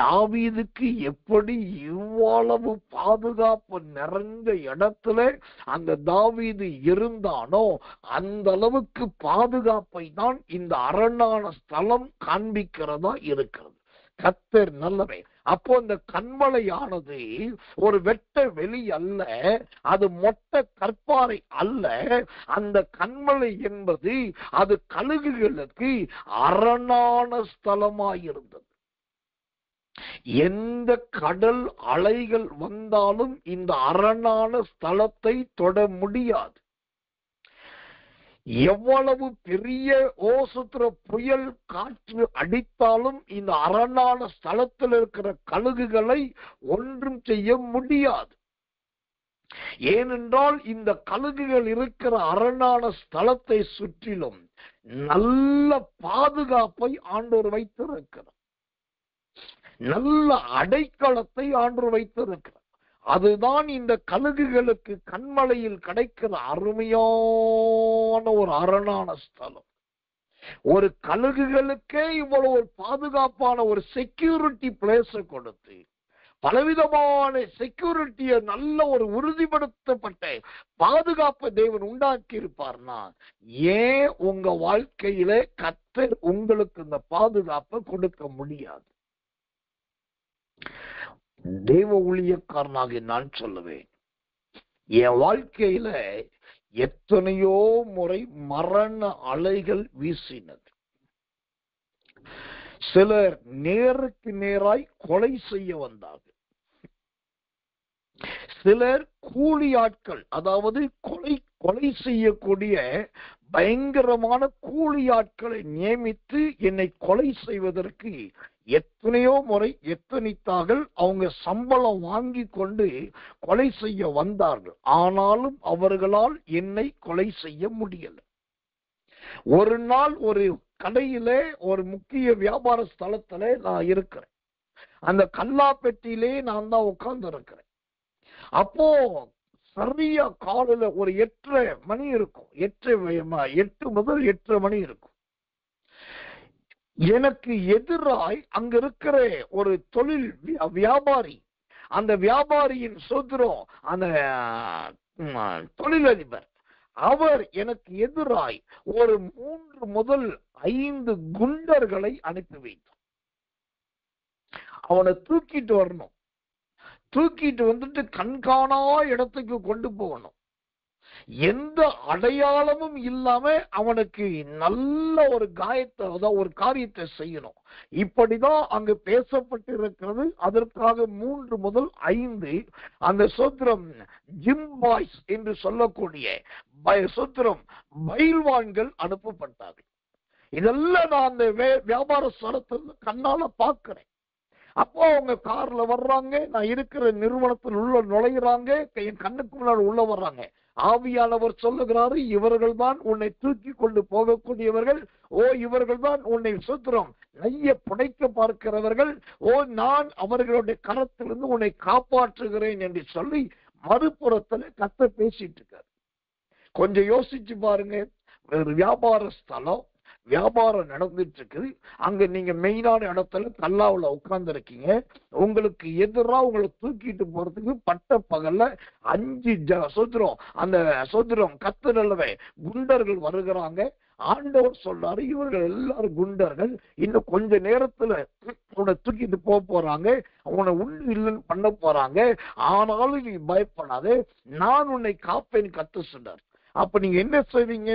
தாவீதுக்கு எப்படி இவ்வளவு பாதுகாப்பு நிறைந்த இடத்துல அந்த தாவீது இருந்தானோ அந்த அளவுக்கு பாதுகாப்பை தான் இந்த அரணான ஸ்தலம் காண்பிக்கிறதா இருக்கிறது. கர்த்தர் நல்லவே. அப்போ இந்த கன்மலையானது ஒரு வெட்ட வெளி அல்ல, அது மொட்டை கற்பாறை அல்ல. அந்த கன்மலை என்பது அது கழுகுகளுக்கு அரணான ஸ்தலமாயிருந்தது. எந்த கடல் அலைகள் வந்தாலும் இந்த அரணான ஸ்தலத்தை தொட முடியாது. எவ்வளவு பெரிய ஓசுத்திர புயல் காற்று அடித்தாலும் இந்த அரணான ஸ்தலத்தில் இருக்கிற கழுகுகளை ஒன்றும் செய்ய முடியாது. ஏனென்றால் இந்த கழுகுகள் இருக்கிற அரணான ஸ்தலத்தை சுற்றிலும் நல்ல பாதுகாப்பை ஆண்டவர் வைத்திருக்கிறார். நல்ல அடைக்கலத்தை ஆண்டவர் வைத்திருக்கிறார். அதுதான் இந்த கழுகுகளுக்கு கண்மலையில் கிடைக்கிற அருமையான ஒரு அரணான ஸ்தலம். ஒரு கழுகுகளுக்கே இவ்வளவு ஒரு பாதுகாப்பான ஒரு செக்யூரிட்டி பிளேஸ கொடுத்து பலவிதமான செக்யூரிட்டிய நல்ல ஒரு உறுதிப்படுத்தப்பட்ட பாதுகாப்பை தேவன் உண்டாக்கி இருப்பார்னா ஏன் உங்க வாழ்க்கையில கர்த்தர் உங்களுக்கு இந்த பாதுகாப்பை கொடுக்க முடியாது? தேவ ஊழியக்காரனாக நான் சொல்லுவேன், என் வாழ்க்கையில எத்தனையோ முறை மரண அலைகள் வீசினது. சிலர் நேருக்கு நேராய் கொலை செய்ய வந்தார்கள். சிலர் கூலி ஆட்கள், அதாவது கொலை செய்யக்கூடிய பயங்கரமான கூலி ஆட்களை நியமித்து என்னை கொலை செய்வதற்கு எத்தனையோ முறை எத்தனித்தார்கள். அவங்க சம்பளம் வாங்கி கொண்டு கொலை செய்ய வந்தார்கள். ஆனாலும் அவர்களால் என்னை கொலை செய்ய முடியல. ஒரு நாள் ஒரு கடையிலே, ஒரு முக்கிய வியாபார ஸ்தலத்திலே நான் இருக்கிறேன். அந்த கல்லாப்பெட்டியிலே நான் தான் உட்கார்ந்து இருக்கிறேன். அப்போ சரியா காலையில ஒரு 8:30 மணி இருக்கும். 8 முதல் 8:30 மணி இருக்கும். எனக்கு எதிராய் அங்க இருக்கிற ஒரு தொழில் வியாபாரி, அந்த வியாபாரியின் சுதந்திரம், அந்த தொழிலதிபர், அவர் எனக்கு எதிராய் ஒரு 3 முதல் 5 குண்டர்களை அனுப்பி வைத்தார். அவனை தூக்கிட்டு வரணும். தூக்கிட்டு வந்துட்டு கண்காணா இடத்துக்கு கொண்டு போகணும். எந்த அடையாளமும் இல்லாம அவனுக்கு நல்ல ஒரு காயத்தை, அதாவது ஒரு காரியத்தை செய்யணும். இப்படிதான் அங்கு பேசப்பட்டிருக்கிறது. அதற்காக 3 முதல் 5 அந்த சோத்திரம் ஜிம் பாய்ஸ் என்று சொல்லக்கூடிய சோத்திரம் பயில்வான்கள் அனுப்பப்பட்டார்கள். இதெல்லாம் நான் அந்த வியாபார ஸ்தலத்துல கண்ணால பார்க்கிறேன். அப்போ அவங்க கார்ல வர்றாங்க, நான் இருக்கிற நிறுவனத்தில் உள்ள நுழைகிறாங்க, என் கண்ணுக்கு முன்னாடி உள்ள வர்றாங்க. ஆவியானவர் சொல்லுகிறாரு, இவர்கள் தான் உன்னை தூக்கி கொண்டு போகக்கூடியவர்கள். ஓ, இவர்கள் தான் உன்னை சுத்திரம் நைய புடைக்க பார்க்கிறவர்கள். ஓ, நான் அவர்களுடைய கரத்திலிருந்து உன்னை காப்பாற்றுகிறேன் என்று சொல்லி மறுபுறத்துல கத்த பேசிட்டு இருக்காரு. கொஞ்சம் யோசிச்சு பாருங்க. ஒரு வியாபார ஸ்தலம், வியாபாரம் நடந்துட்டு இருக்குது. அங்க நீங்க மெயினான இடத்துல கல்லாவுல உட்கார்ந்து இருக்கீங்க. உங்களுக்கு எதிராக உங்களை தூக்கிட்டு போறதுக்கு பட்ட பகல்ல 5 சுதந்திரம், அந்த சுதந்திரம் கத்துறவே குண்டர்கள் வருகிறாங்க. ஆண்டவர் சொல்றாரு, இவர்கள் எல்லாரும் குண்டர்கள், இன்னும் கொஞ்ச நேரத்துல உன்னை தூக்கிட்டு போறாங்க, உன்னை உண்டு இல்லைன்னு பண்ண போறாங்க. ஆனாலும் நீ பயப்படாதே, நான் உன்னை காப்பேன் கத்து சொன்னார். அப்ப நீங்க என்ன செய்வீங்க?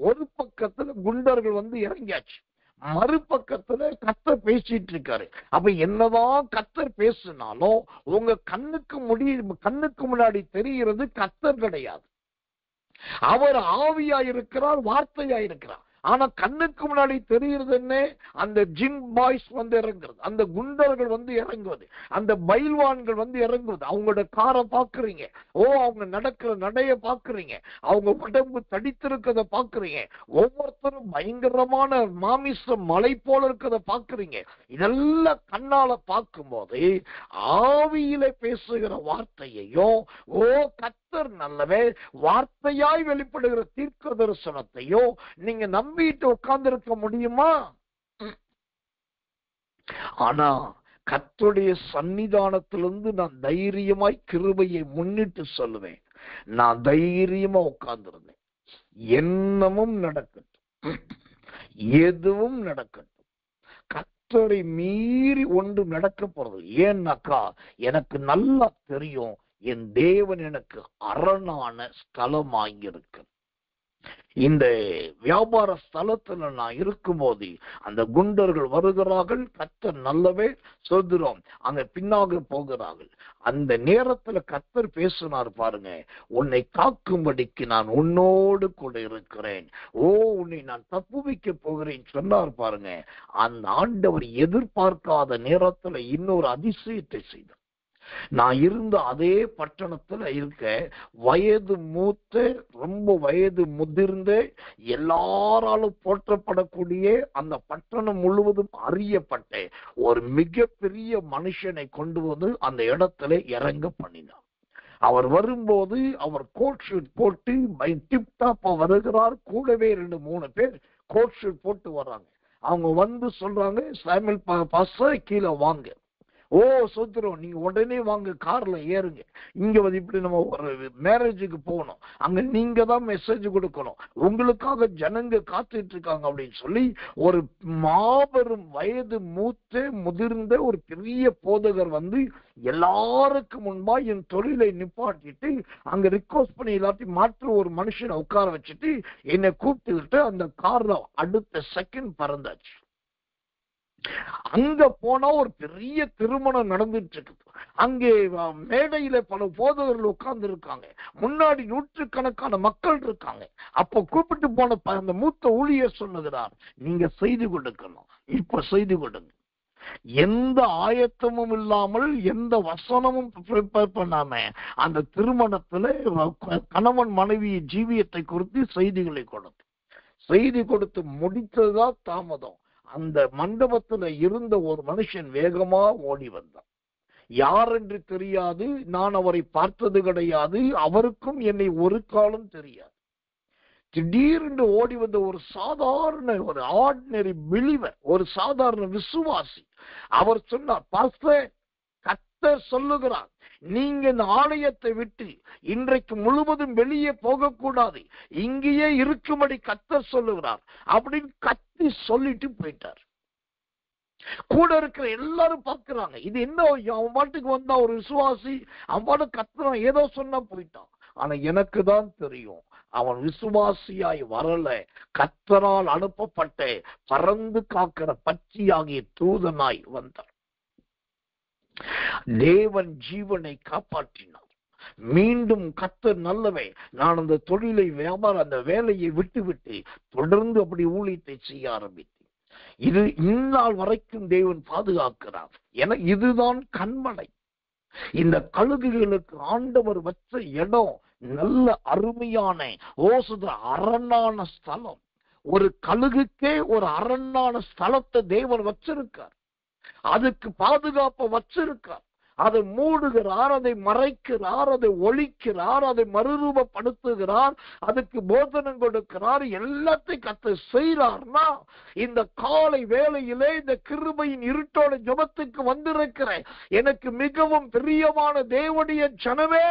ஒரு பக்கத்துல குண்டர்கள் வந்து இறங்கியாச்சு, மறுபக்கத்துல கத்தர் பேசிட்டு இருக்காரு. அப்ப என்னதான் கத்தர் பேசினாலும் உங்க கண்ணுக்கு முன்னாடி தெரிகிறது கத்தர் கிடையாது. அவர் ஆவியா இருக்கிறார், வார்த்தையா இருக்கிறார். ஆனா கண்ணுக்கு முன்னாடி தெரிகிறது என்ன? அந்த ஜிம் பாய்ஸ் வந்து இறங்குறது, அந்த குண்டர்கள் வந்து இறங்குவது, அந்த பயில்வான்கள் வந்து இறங்குவது. அவங்களோட காரை பாக்குறீங்க, ஓ அவங்க நடக்கிற நடைய பாக்குறீங்க, அவங்க உடம்பு தடித்திருக்கிறத பாக்குறீங்க, ஒவ்வொருத்தரும் பயங்கரமான மாமிச மலை போல இருக்கிறத பாக்குறீங்க. இதெல்லாம் கண்ணால பார்க்கும் போது ஆவியில பேசுகிற வார்த்தையையும், ஓ கர்த்தர் நல்லவே வார்த்தையாய் வெளிப்படுகிற தீர்க்க தரிசனத்தையும் நீங்க நம்பிட்டு உட்கார்ந்து இருக்க முடியுமா? ஆனா கர்த்தருடைய சன்னிதானத்திலிருந்து நான் தைரியமாய் கிருபையை முன்னிட்டு சொல்லுவேன், நான் தைரியமா உட்கார்ந்திருந்தேன். என்னமும் நடக்கட்டும், எதுவும் நடக்கட்டும், கர்த்தரை மீறி ஒன்று நடக்க போறது. ஏன்னாக்கா எனக்கு நல்லா தெரியும், என் தேவன் எனக்கு அரணான ஸ்தலமாயிருக்கு. இந்த வியாபார ஸ்தலத்துல நான் இருக்கும்போது அந்த குண்டர்கள் வருகிறார்கள். கர்த்தர் நல்லவே சொல்கிறோம், அங்க பின்னாக போகிறார்கள். அந்த நேரத்துல கர்த்தர் பேசினார் பாருங்க, உன்னை காக்கும்படிக்கு நான் உன்னோடு கூட இருக்கிறேன், உன்னை நான் தப்புவிக்க போகிறேன் சொன்னார் பாருங்க. அந்த ஆண்டவர் எதிர்பார்க்காத நேரத்துல இன்னொரு அதிசயத்தை செய்தார். நான் இருந்த அதே பட்டணத்துல இருக்க வயது மூத்த, ரொம்ப வயது முதிர்ந்த, எல்லாராலும் போற்றப்படக்கூடிய, அந்த பட்டணம் முழுவதும் அறியப்பட்ட ஒரு மிகப்பெரிய மனுஷனை கொண்டு வந்து அந்த இடத்துல இறங்க பண்ணினார். அவர் வரும்போது அவர் கோட் ஷூட் போட்டு டிப்டாப்பா வருகிறார். கூடவே 2-3 பேர் கோட் ஷூட் போட்டு வர்றாங்க. அவங்க வந்து சொல்றாங்க, சாமுவேல் பாஸ்டர் கீழே வாங்க. சோத்திரம், நீங்க உடனே வாங்க, கார்ல ஏறுங்க. இங்க வந்து இப்படி நம்ம ஒரு மேரேஜுக்கு போகணும், அங்க நீங்க தான் மெசேஜ் கொடுக்கணும், உங்களுக்காக ஜனங்க காத்துட்டு இருக்காங்க அப்படின்னு சொல்லி ஒரு மாபெரும் வயது மூத்த முதிர்ந்த ஒரு பெரிய போதகர் வந்து எல்லாருக்கும் முன்பா என் தொழிலை நிப்பாட்டிட்டு அங்க ரிக்வஸ்ட் பண்ணி எல்லாத்தையும் மாற்று ஒரு மனுஷனை உட்கார வச்சுட்டு என்னை கூப்பிட்டுக்கிட்டு அந்த கார்ல அடுத்த செகண்ட் பறந்தாச்சு. அங்க போனா ஒரு பெரிய திருமணம் நடந்துட்டு இருக்குது. அங்கே மேடையில பல போதகர்கள் உட்கார்ந்து இருக்காங்க, முன்னாடி நூற்றுக்கணக்கான மக்கள் இருக்காங்க. அப்ப கூப்பிட்டு போன அந்த மூத்த ஊழியர் சொல்லுகிறார், நீங்க செய்து கொடுக்கணும், இப்ப செய்து கொடுங்க. எந்த ஆயத்தமும் இல்லாமல், எந்த வசனமும் ப்ரிப்பேர் பண்ணாம அந்த திருமணத்துல கணவன் மனைவி ஜீவியத்தை குறித்து செய்திகளை கொடுத்து செய்தி கொடுத்து முடித்ததுதான் தாமதம். அந்த மண்டபத்துல இருந்த ஒரு மனுஷன் வேகமா ஓடி வந்தான். யார் என்று தெரியாது, நான் அவரை பார்த்தது கிடையாது, அவருக்கும் என்னை ஒரு காலம் தெரியாது. திடீரென்று ஓடி வந்த ஒரு சாதாரண, ஒரு ஆர்டினரி பிலீவர், ஒரு சாதாரண விசுவாசி. அவர் சொன்னார், பாஸ்டர், கர்த்தர் சொல்லுகிறார், நீங்க இந்த ஆலயத்தை விட்டு இன்றைக்கு முழுவதும் வெளியே போகக்கூடாது, இங்கேயே இருக்கும்படி கர்த்தர் சொல்லுகிறார் அப்படின்னு கத்தி சொல்லிட்டு போயிட்டார். கூட இருக்கிற எல்லாரும் பாக்குறாங்க, இது என்ன, அவன் பாட்டுக்கு வந்தா ஒரு விசுவாசி, அவன் பாட்டு கத்துறான், ஏதோ சொன்னா போயிட்டான். ஆனா எனக்கு தான் தெரியும், அவன் விசுவாசியாய் வரல, கர்த்தரால் அனுப்பப்பட்ட பறந்து காக்கிற பட்சியாகிய தூதனாய் வந்தார். தேவன் ஜீவனை காப்பாற்றினார். மீண்டும் கர்த்தர் நல்லவே, நான் அந்த தொழிலை, வியாபாரம், அந்த வேலையை விட்டு தொடர்ந்து அப்படி ஊழியத்தை செய்ய ஆரம்பித்தேன். இது இந்நாள் வரைக்கும் தேவன் பாதுகாக்கிறார். என இதுதான் கண்மலை. இந்த கழுகுகளுக்கு ஆண்டவர் வச்ச இடம் நல்ல அருமையான அரணான ஸ்தலம். ஒரு கழுகுக்கே ஒரு அரணான ஸ்தலத்தை தேவன் வச்சிருக்கார். அதுக்கு பாதுகாப்பை வச்சிருக்கார். அதை மூடுகிறார், அதை மறைக்கிறார், அதை ஒழிக்கிறார், அதை மறுரூபப்படுத்துகிறார், அதுக்கு போதனம் கொடுக்கிறார். எல்லாத்தையும் கர்த்தர் செய்கிறார்னா, இந்த காலை வேளையிலே இந்த கிருபையின் இருட்டோட ஜெபத்துக்கு வந்திருக்கிற எனக்கு மிகவும் பிரியமான தேவனுடைய ஜனமே,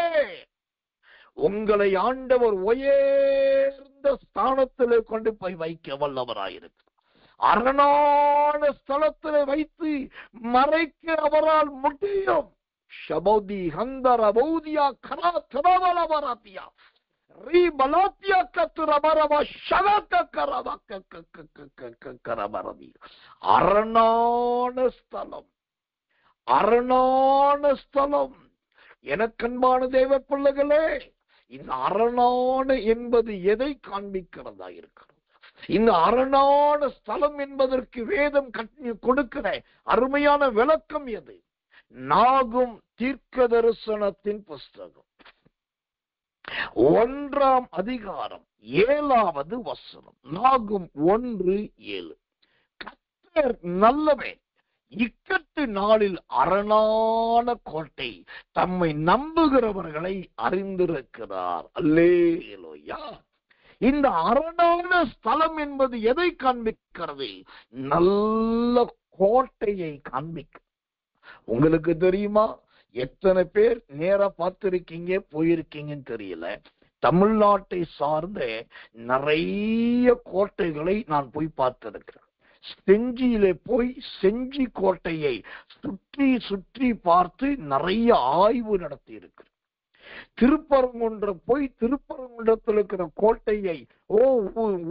உங்களை ஆண்டவர் உயர்ந்த ஸ்தானத்திலே கொண்டு போய் வைக்க வல்லவராயிருக்கு. அரணான ஸ்தலத்திலே வைத்து மறைக்க அவரால் முடியும். ஷபோதி ஹந்தர பௌதியா கரா தரவலவராத்தியா ரீபலாத்தியா கத்துரபரவ ஷகக கரவரதி. அரணான ஸ்தலம், அரணான ஸ்தலம். எனக்கன்பான தேவ பிள்ளைகளே, இந்த அரணான என்பது எதை காண்பிக்கிறதா இருக்கிறது? இந்த அரணான ஸ்தலம் என்பதற்கு வேதம் கொடுக்கிற அருமையான விளக்கம் எது? நாகும் தீர்க்க தரிசனத்தின் புஸ்தகம் 1ஆம் அதிகாரம் 7வது வசனம். நாகும் 1:7. கர்த்தர் நல்லவே, இக்கட்டு நாளில் அரணான கோட்டை தம்மை நம்புகிறவர்களை அறிந்திருக்கிறார். அல்லேலூயா. இந்த அரணான ஸ்தலம் என்பது எதை காண்பிக்கிறது? நல்ல கோட்டையை காண்பிக்க. உங்களுக்கு தெரியுமா, எத்தனை பேர் நேரா பார்த்திருக்கீங்க, போயிருக்கீங்கன்னு தெரியல. தமிழ்நாட்டை சார்ந்த நிறைய கோட்டைகளை நான் போய் பார்த்திருக்கிறேன். செஞ்சியிலே போய் செஞ்சி கோட்டையை சுற்றி சுற்றி பார்த்து நிறைய ஆய்வு நடத்தி இருக்கிறேன். திருப்பரங்குன்றம் போய் திருப்பரங்குன்றத்தில் இருக்கிற கோட்டையை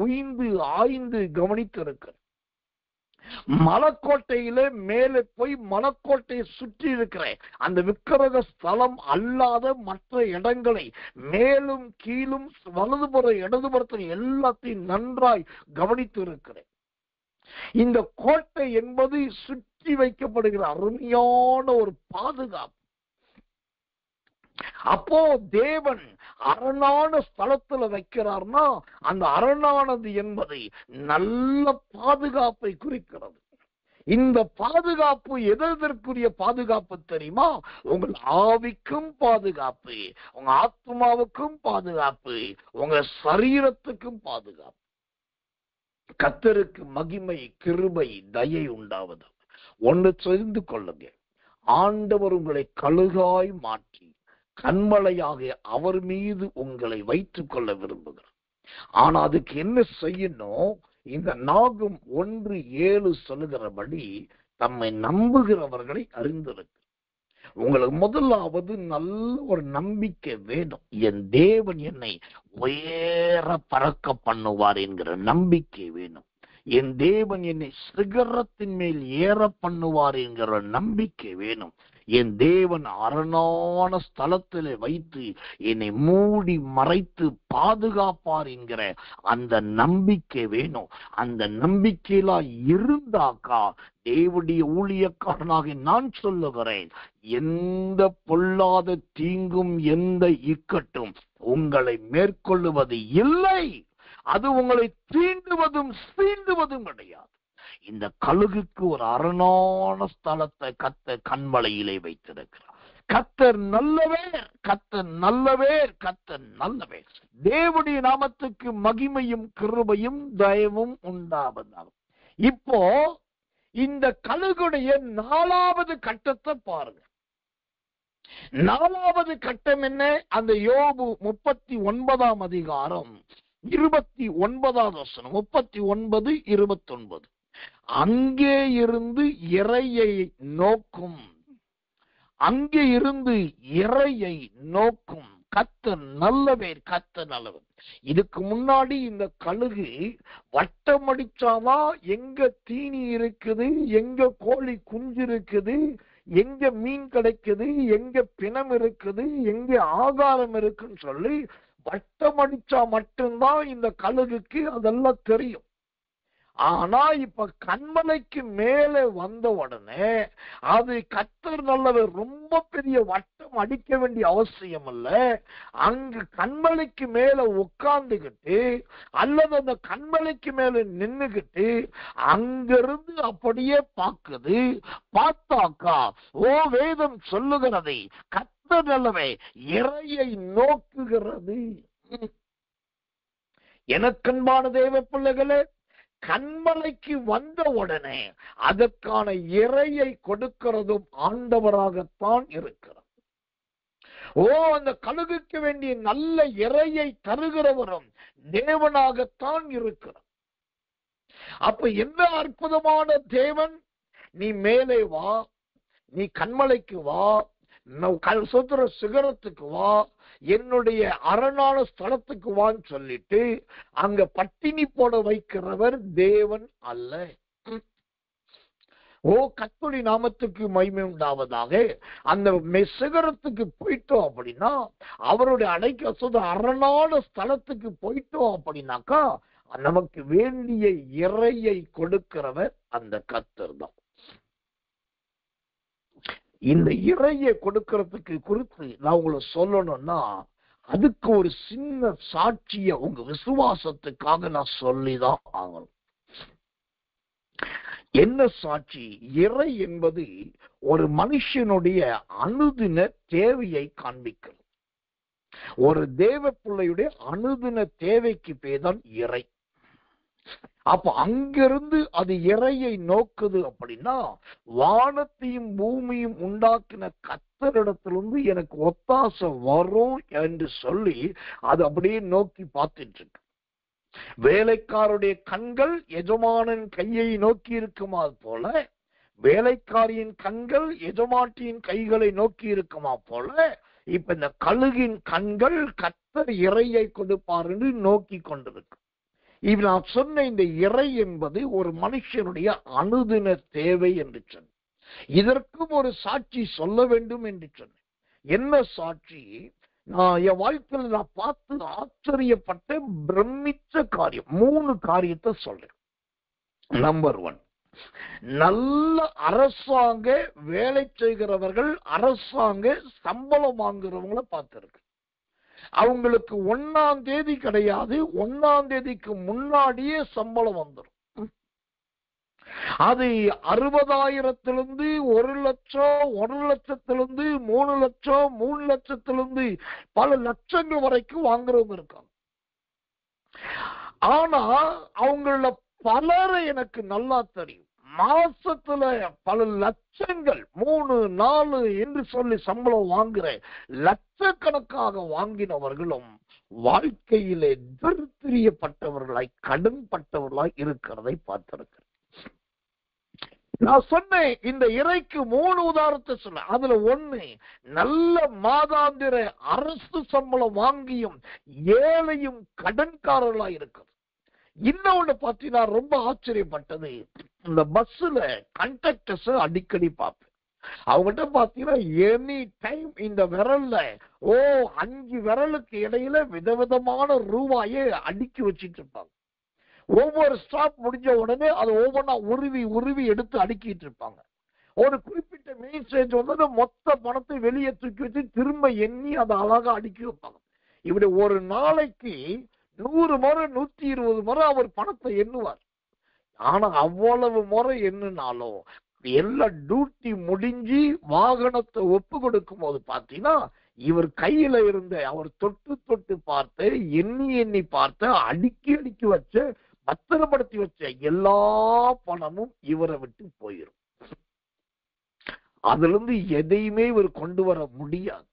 உய்ந்து ஆய்ந்து கவனித்திருக்கிறேன். மலைக்கோட்டையிலே மேலே போய் மலைக்கோட்டையை சுற்றி இருக்கிற அந்த விக்கிரக ஸ்தலம் அல்லாத மற்ற இடங்களை மேலும் கீழும் வலதுபுற இடதுபுறத்தில் எல்லாத்தையும் நன்றாய் கவனித்து இருக்கிறேன். இந்த கோட்டை என்பது சுற்றி வைக்கப்படுகிற அருமையான ஒரு பாதுகாப்பு. அப்போ தேவன் அரணான ஸ்தலத்துல வைக்கிறார்னா அந்த அரணானது என்பதை நல்ல பாதுகாப்பை குறிக்கிறது. இந்த பாதுகாப்பு எதற்குரிய பாதுகாப்பு தெரியுமா? உங்கள் ஆவிக்கும் பாதுகாப்பு, உங்க ஆத்மாவுக்கும் பாதுகாப்பு, உங்க சரீரத்துக்கும் பாதுகாப்பு. கர்த்தருக்கு மகிமை, கிருபை, தயை உண்டாவது. ஒன்று தெரிந்து கொள்ளுங்க, ஆண்டவர் உங்களை கழுகாய் மாற்றி கண்மலையாக அவர் மீது உங்களை வைத்துக் கொள்ள விரும்புகிறார். ஆனா அதுக்கு என்ன செய்யணும்? இந்த நாகும் 1:7 சொல்லுகிறபடி தம்மை நம்புகிறவர்களை அறிந்திருக்கு. உங்களுக்கு முதலாவது நல்ல ஒரு நம்பிக்கை வேணும். என் தேவன் என்னை உயர பறக்க பண்ணுவார் என்கிற நம்பிக்கை வேணும். என் தேவன் என்னை சிகரத்தின் மேல் ஏற பண்ணுவார் என்கிற நம்பிக்கை வேணும். என் தேவன் அரணான ஸ்தலத்திலே வைத்து என்னை மூடி மறைத்து பாதுகாப்பார் என்கிற அந்த நம்பிக்கை வேணும். அந்த நம்பிக்கையில இருந்தாக்கா தேவனுடைய ஊழியக்காரனாக நான் சொல்லுகிறேன், எந்த பொல்லாத தீங்கும் எந்த இக்கட்டும் உங்களை மேற்கொள்ளுவது இல்லை. அது உங்களை தீண்டுவதும் சீண்டுவதும் கிடையாது. இந்த கழுகுக்கு ஒரு அரணான ஸ்தலத்தை கர்த்தர் கண்மலையிலே வைத்திருக்கிறார். கர்த்தர் நல்லவர், கர்த்தர் நல்லவர், கர்த்தர் நல்லவர். தேவனுடைய நாமத்துக்கு மகிமையும் கிருபையும் தயவும் உண்டாவதாக. இப்போ இந்த கழுகுடைய 4வது கட்டத்தை பாருங்க. 4வது கட்டம் என்ன? அந்த யோபு 39ஆம் அதிகாரம் 29வது வசனம், 39:29. அங்கே இருந்து இறையை நோக்கும், அங்கே இருந்து இறையை நோக்கும் கர்த்தர் நல்லவர், கர்த்தர் நல்லவர். இதுக்கு முன்னாடி இந்த கழுகு வட்டம் அடிச்சாதான் எங்க தீனி இருக்குது, எங்க கோழி குஞ்சு இருக்குது, எங்க மீன் கிடைக்குது, எங்க பிணம் இருக்குது, எங்க ஆகாரம் இருக்குன்னு சொல்லி வட்டம் அடிச்சா மட்டும்தான் இந்த கழுகுக்கு அதெல்லாம் தெரியும். ஆனா இப்ப கண்மலைக்கு மேலே வந்த உடனே அது கர்த்தர் நல்லவர், ரொம்ப பெரிய வட்டம் அடிக்க வேண்டிய அவசியம் இல்ல. அங்கு கண்மலைக்கு மேல உட்கார்ந்துகிட்டு அல்லது அந்த கண்மலைக்கு மேல நின்னுகிட்டு அங்கிருந்து அப்படியே பார்க்குது. பார்த்தாக்கா வேதம் சொல்லுகிறதை கர்த்தர் நல்லவே இறையை நோக்குகிறது. எனக்கன்பான தேவ பிள்ளைகளே, கண்மலைக்கு வந்த உடனே அதற்கான இறையை கொடுக்கிறதும் ஆண்டவராகத்தான் இருக்கிறார். அந்த கழுகுக்கு வேண்டிய நல்ல இறையை தருகிறவரும் தேவனாகத்தான் இருக்கிறார். அப்ப என்ன அற்புதமான தேவன்! நீ மேலே வா, நீ கண்மலைக்கு வா, சுதர சிகரத்துக்கு வா, என்னுடைய அரணான ஸ்தலத்துக்கு வான்னு சொல்லிட்டு அங்க பட்டினி போட வைக்கிறவர் தேவன் அல்ல. கர்த்தருடைய நாமத்துக்கு மகிமை உண்டாவதாக. அந்த சிகரத்துக்கு போயிட்டோம் அப்படின்னா, அவருடைய அடைக்க அரணான ஸ்தலத்துக்கு போயிட்டோம் அப்படின்னாக்கா நமக்கு வேண்டிய இறையை கொடுக்கிறவர் அந்த கர்த்தர் தான். இந்த இறையை கொடுக்கிறதுக்கு குறித்து நான் உங்களை சொல்லணும்னா, அதுக்கு ஒரு சின்ன சாட்சிய உங்க விசுவாசத்துக்காக நான் சொல்லிதான் ஆகணும். என்ன சாட்சி? இறை என்பது ஒரு மனுஷனுடைய அனுதின தேவையை காண்பிக்கிறது. ஒரு தேவ பிள்ளையுடைய அனுதின தேவைக்கு பேர்தான் இறை. அப்ப அங்கிருந்து அது இறையை நோக்குது அப்படின்னா, வானத்தையும் பூமியும் உண்டாக்கின கர்த்தரிடத்திலிருந்து எனக்கு ஒத்தாசை வரும் என்று சொல்லி அது அப்படியே நோக்கி பார்த்துட்டு இருக்கு. வேலைக்காரருடைய கண்கள் எஜமானன் கையை நோக்கி இருக்குமா போல, வேலைக்காரியின் கண்கள் எஜமாட்டியின் கைகளை நோக்கி இருக்குமா போல, இப்ப இந்த கழுகின் கண்கள் கர்த்தர் இறையை கொடுப்பார் என்று நோக்கி கொண்டிருக்கு. இப்ப நான் சொன்ன இந்த இறை என்பது ஒரு மனுஷனுடைய அனுதின தேவை என்று சொன்னேன். இதற்கும் ஒரு சாட்சி சொல்ல வேண்டும் என்று சொன்னேன். என்ன சாட்சி? நான் என் வாழ்க்கையில் நான் பார்த்து ஆச்சரியப்பட்ட பிரமிச்ச காரியம் 3 காரியத்தை சொல்றேன். நம்பர் 1, நல்ல அரசாங்க வேலை செய்கிறவர்கள், அரசாங்க சம்பளம் வாங்குறவங்கள பார்த்திருக்கு. அவங்களுக்கு 1ஆம் தேதி கிடையாது, 1ஆம் தேதிக்கு முன்னாடியே சம்பளம் வந்துடும். அது 60,000 1 லட்சம், 1 லட்சத்திலிருந்து 3 லட்சம், 3 லட்சத்திலிருந்து பல லட்சங்கள் வரைக்கும் வாங்குறவங்க இருக்காங்க. ஆனா அவங்கள பலரை எனக்கு நல்லா தெரியும். மாசத்துல பல லட்சங்கள் 3, 4 என்று சொல்லி சம்பளம் வாங்குற லட்சக்கணக்காக வாங்கினவர்களும் வாழ்க்கையிலே தரித்திரியப்பட்டவர்களாய், கடன்பட்டவர்களாய் இருக்கிறதை பார்த்திருக்கிறேன். நான் சொன்னேன், இந்த இறைக்கு 3 உதாரணத்தை சொன்னேன். அதுல 1, நல்ல மாதாந்திர அரசு சம்பளம் வாங்கியும் ஏழையும் கடன்காரர்களாய் இருக்கிறது. இன்னொன்னு பார்த்தீங்கன்னா ரொம்ப ஆச்சரியப்பட்டது, இந்த பஸ்ல கண்டக்டர்ஸ் அடிக்கடி பார்ப்பேன். அவங்ககிட்ட பாத்தீங்கன்னா எனி டைம் இந்த விரல்ல 5 விரலுக்கு இடையில விதவிதமான ரூபாயை அடுக்கி வச்சிட்டு இருப்பாங்க. ஒவ்வொரு ஸ்டாப் முடிஞ்ச உடனே அதை ஒவ்வொன்றா உருவி எடுத்து அடுக்கிட்டு இருப்பாங்க. ஒரு குறிப்பிட்ட மெயின் ஸ்டேஜ் வந்து மொத்த பணத்தை வெளியே தூக்கி வச்சு திரும்ப எண்ணி அதை அழகா அடுக்கி வைப்பாங்க. இப்படி ஒரு நாளைக்கு 100 முறை 120 முறை அவர் பணத்தை எண்ணுவார். ஆனா அவ்வளவு முறை எண்ணினாலும் எல்லா டியூட்டி முடிஞ்சு வாகனத்தை ஒப்பு கொடுக்கும் போது பாத்தீங்கன்னா இவர் கையில இருந்த, அவர் தொட்டு பார்த்து எண்ணி பார்த்து அடுக்கி வச்ச, பத்திரப்படுத்தி வச்ச எல்லா பணமும் இவரை விட்டு போயிடும். அதுல இருந்து எதையுமே இவர் கொண்டு வர முடியாது.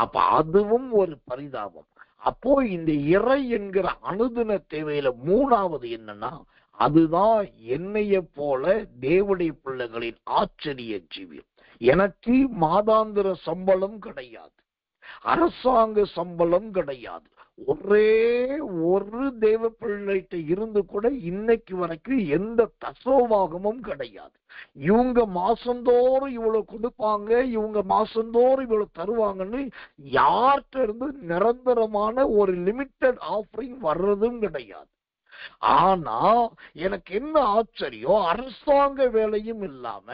அப்ப அதுவும் ஒரு பரிதாபம். அப்போ இந்த இறை என்கிற அனுதின தேவையில 3வது என்னன்னா, அதுதான் என்னைய போல தேவனுடைய பிள்ளைகளின் ஆச்சரிய ஜீவியம். எனக்கு மாதாந்திர சம்பளம் கிடையாது, அரசாங்க சம்பளம் கிடையாது. ஒரே ஒரு தேவ பிள்ளைகிட்ட இருந்து கூட இன்னைக்கு வரைக்கும் எந்த தசோபாகமும் கிடையாது. இவங்க மாசந்தோறும் இவ்வளவு கொடுப்பாங்க, இவங்க மாசந்தோறும் இவ்வளவு தருவாங்கன்னு யார்கிட்ட இருந்து நிரந்தரமான ஒரு லிமிட்டட் ஆஃபரிங் வர்றதும் கிடையாது. ஆனா எனக்கு என்ன ஆச்சரியம், அரசாங்க வேலையும் இல்லாம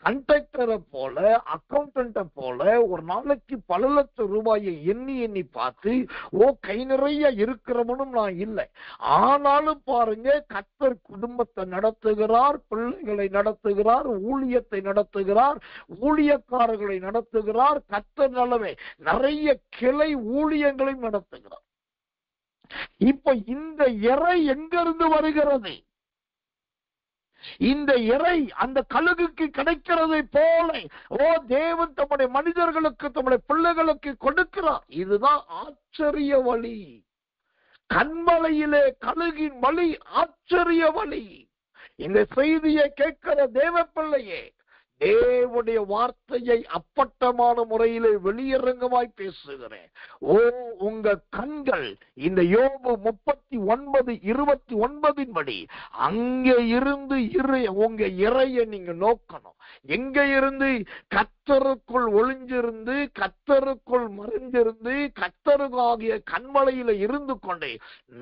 கண்டக்டரை போல, அக்கௌண்டன்ட போல ஒரு நாளைக்கு பல லட்சம் ரூபாயை எண்ணி பார்த்து கை நிறைய இருக்கிறவனும் நான் இல்லை. ஆனாலும் பாருங்க, கர்த்தர் குடும்பத்தை நடத்துகிறார், பிள்ளைகளை நடத்துகிறார், ஊழியத்தை நடத்துகிறார், ஊழியக்காரர்களை நடத்துகிறார். கர்த்தர் நல்லவே நிறைய கிளை ஊழியங்களையும் நடத்துகிறார். இப்ப இந்த இறை எங்கிருந்து வருகிறது? இந்த இறை அந்த கழுகுக்கு கிடைக்கிறதை போல தேவன் தம்முடைய மனிதர்களுக்கு, தம்முடைய பிள்ளைகளுக்கு கொடுக்கிறார். இதுதான் ஆச்சரிய வழி. கண்மலையிலே கழுகின் வழி ஆச்சரிய வழி. இந்த செய்தியை கேட்கிற தேவ பிள்ளையே, தேவனுடைய வார்த்தையை அப்பட்டமான முறையிலே வெளியரங்கமாய் பேசுகிறேன். உங்க கண்கள் இந்த யோபு 39:29 படி அங்கே இருந்து உங்க இறைய நீங்க நோக்கணும். எங்க இருந்து? கர்த்தருக்குள் ஒளிஞ்சிருந்து, கர்த்தருக்குள் மறைஞ்சிருந்து, கர்த்தருக்காகிய கண்மலையில இருந்து கொண்டே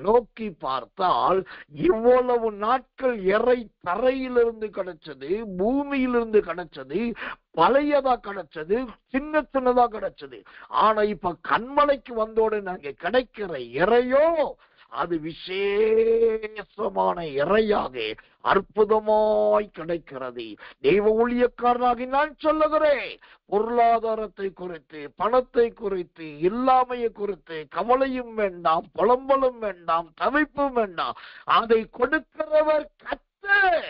நோக்கி பார்த்தால் இவ்வளவு நாட்கள் இறை தரையிலிருந்து கிடைச்சது, பூமியிலிருந்து கிடைச்சது, பழையதா கிடைச்சது, சின்னதா கிடைச்சது. ஆனா இப்ப கண்மலைக்கு வந்தோட நாங்க கிடைக்கிற இறையோ அது விசேஷமான இறையாக அற்புதமாய் கிடைக்கிறது. தெய்வ ஊழியக்காரனாகி நான் சொல்லுகிறேன், பொருளாதாரத்தை குறித்து, பணத்தை குறித்து, இல்லாமையை குறித்து கவலையும் வேண்டாம், புலம்பலும் வேண்டாம், தவிப்பும் வேண்டாம். அதை கொடுக்கிறவர் கர்த்தர்.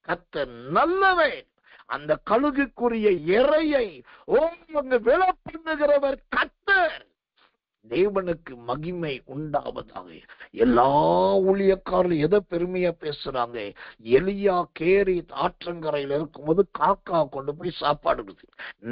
கர்த்தர் நல்லவன். அந்த கழுகுக்குரிய இறையை விலை பண்ணுகிறவர் கர்த்தர். தேவனுக்கு மகிமை உண்டாவதாக. எல்லா ஊழியக்காரர்கள் எதை பெருமையா பேசுறாங்க? எலியா கேரி ஆற்றங்கரையில இருக்கும்போது காக்கா கொண்டு போய் சாப்பாடு.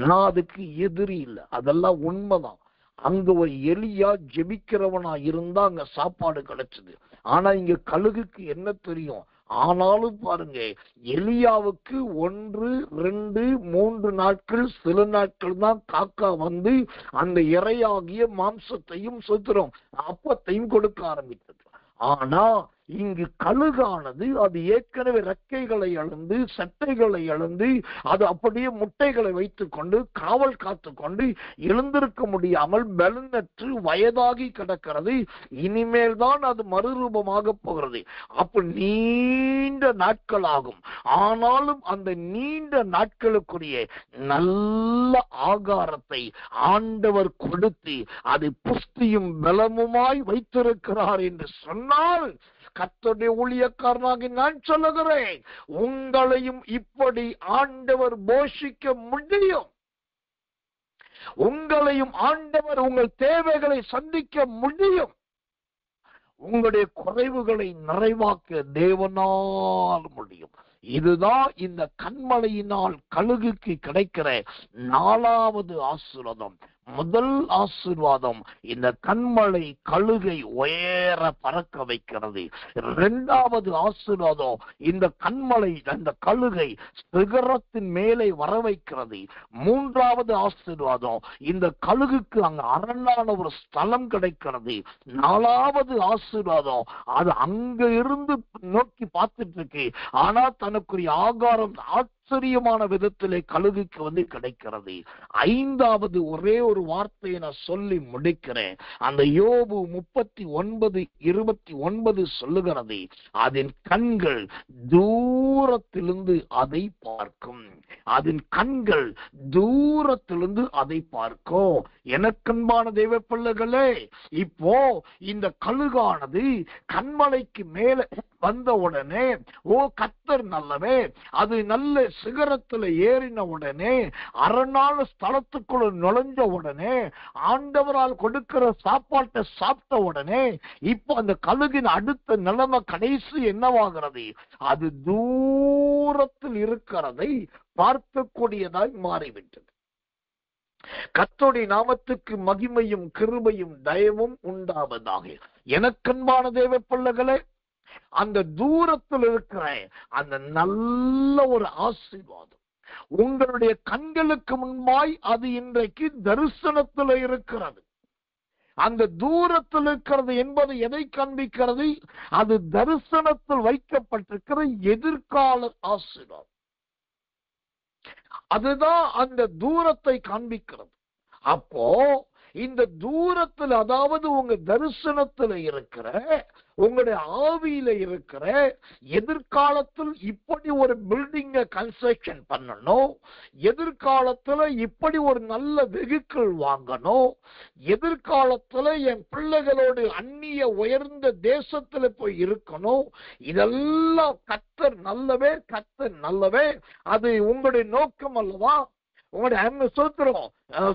நான் அதுக்கு எதிரி இல்லை, அதெல்லாம் உண்மைதான். அங்க ஒரு எலியா ஜெபிக்கிறவனா இருந்தா அங்க சாப்பாடு கிடைச்சது. ஆனா இங்க கழுகுக்கு என்ன தெரியும்? ஆனாலும் பாருங்க, எலியாவுக்கு 1, 2, 3 நாட்கள், சில நாட்கள் தான் காக்கா வந்து அந்த இறையாகிய மாம்சத்தையும் சுத்திரம் அப்பத்தையும் கொடுக்க ஆரம்பித்தது. ஆனா இங்கு கழுகானது அது ஏற்கனவே ரெக்கைகளை இழந்து சட்டைகளை இழந்து அது அப்படியே முட்டைகளை வைத்துக் கொண்டு காவல் காத்து கொண்டு எழுந்திருக்க முடியாமல் பலனற்று வயதாகி கிடக்கிறது. இனிமேல் தான் அது மறுரூபமாக போகிறது. அப்ப நீண்ட நாட்கள் ஆகும். ஆனாலும் அந்த நீண்ட நாட்களுக்குரிய நல்ல ஆகாரத்தை ஆண்டவர் கொடுத்து அதை புஷ்டியும் பலமுமாய் வைத்திருக்கிறார் என்று சொன்னால், கர்த்தருடைய ஊழியக்காரனாகி நான் சொல்லுகிறேன், உங்களையும் இப்படி ஆண்டவர் போஷிக்க முடியும். உங்களையும் ஆண்டவர் உங்கள் தேவைகளை சந்திக்க முடியும். உங்களுடைய குறைவுகளை நிறைவாக்க தேவனால் முடியும். இதுதான் இந்த கண்மலையினால் கழுகுக்கு கிடைக்கிற 4வது ஆசீர்வாதம். முதல் ஆசீர்வாதம், இந்த கண்மலை கழுகை உயர பறக்க வைக்கிறது. 2வது ஆசீர்வாதம், இந்த கண்மலை அந்த கழுகை சிகரத்தின் மேலே வர வைக்கிறது. 3வது ஆசீர்வாதம், இந்த கழுகுக்கு அங்க அரணான ஒரு ஸ்தலம் கிடைக்கிறது. 4வது ஆசீர்வாதம், அது அங்க இருந்து நோக்கி பார்த்துட்டு இருக்கு. ஆனா தனக்குரிய ஆகாரம் ஆச்சரியமான விதத்திலே கழுகுக்கு வந்து கிடைக்கிறது. 5வது ஒரே ஒரு வார்த்தையை நான் சொல்லி முடிக்கிறேன். அந்த யோபு 39:29 சொல்லுகிறது, அதன் கண்கள் தூரத்திலிருந்து அதை பார்க்கும். அதன் கண்கள் தூரத்திலிருந்து அதை பார்க்கும். எனக்கன்பான தெய்வ பிள்ளைகளே, இப்போ இந்த கழுகானது கண்மலைக்கு மேல வந்த உடனே, ஓ கர்த்தர் நல்லவே, அது நல்ல சிகரத்துல ஏறின உடனே, அரணான ஸ்தலத்துக்குள்ள நுழைஞ்ச உடனே, ஆண்டவரால் கொடுக்கிற சாப்பாட்டை சாப்பிட்ட உடனே, இப்ப அந்த கழுகின் அடுத்த நிலைமை கடைசி என்னவாகிறது? அது தூரத்தில் இருக்கிறதை பார்க்கக்கூடியதாய் மாறிவிட்டது. கர்த்தருடைய நாமத்துக்கு மகிமையும் கிருபையும் தயவும் உண்டாவதாக. எனக்கன்பான தேவ பிள்ளைகளே, அந்த தூரத்தில் இருக்கிற அந்த நல்ல ஒரு ஆசீர்வாதம் உங்களுடைய கண்களுக்கு முன்பாய் அது இன்றைக்கு தரிசனத்தில் இருக்கிறது. அந்த தூரத்தில் இருக்கிறது என்பது எதை காண்பிக்கிறது? அது தரிசனத்தில் வைக்கப்பட்டிருக்கிற எதிர்கால ஆசீர்வாதம். அதுதான் அந்த தூரத்தை காண்பிக்கிறது. அப்போ இந்த தூரத்தில், அதாவது உங்க தரிசனத்துல இருக்கிற, உங்களுடைய ஆவியில இருக்கிற எதிர்காலத்தில் இப்படி ஒரு பில்டிங்க கன்ஸ்ட்ரக்ஷன் பண்ணணும், எதிர்காலத்துல இப்படி ஒரு நல்ல வெஹிக்கிள் வாங்கணும், எதிர்காலத்துல என் பிள்ளைகளோடு அந்நிய உயர்ந்த தேசத்துல போய் இருக்கணும், இதெல்லாம் கர்த்தர் நல்லவே, கர்த்தர் நல்லவே. அது உங்களுடைய நோக்கம் அல்லவா? உங்களுடைய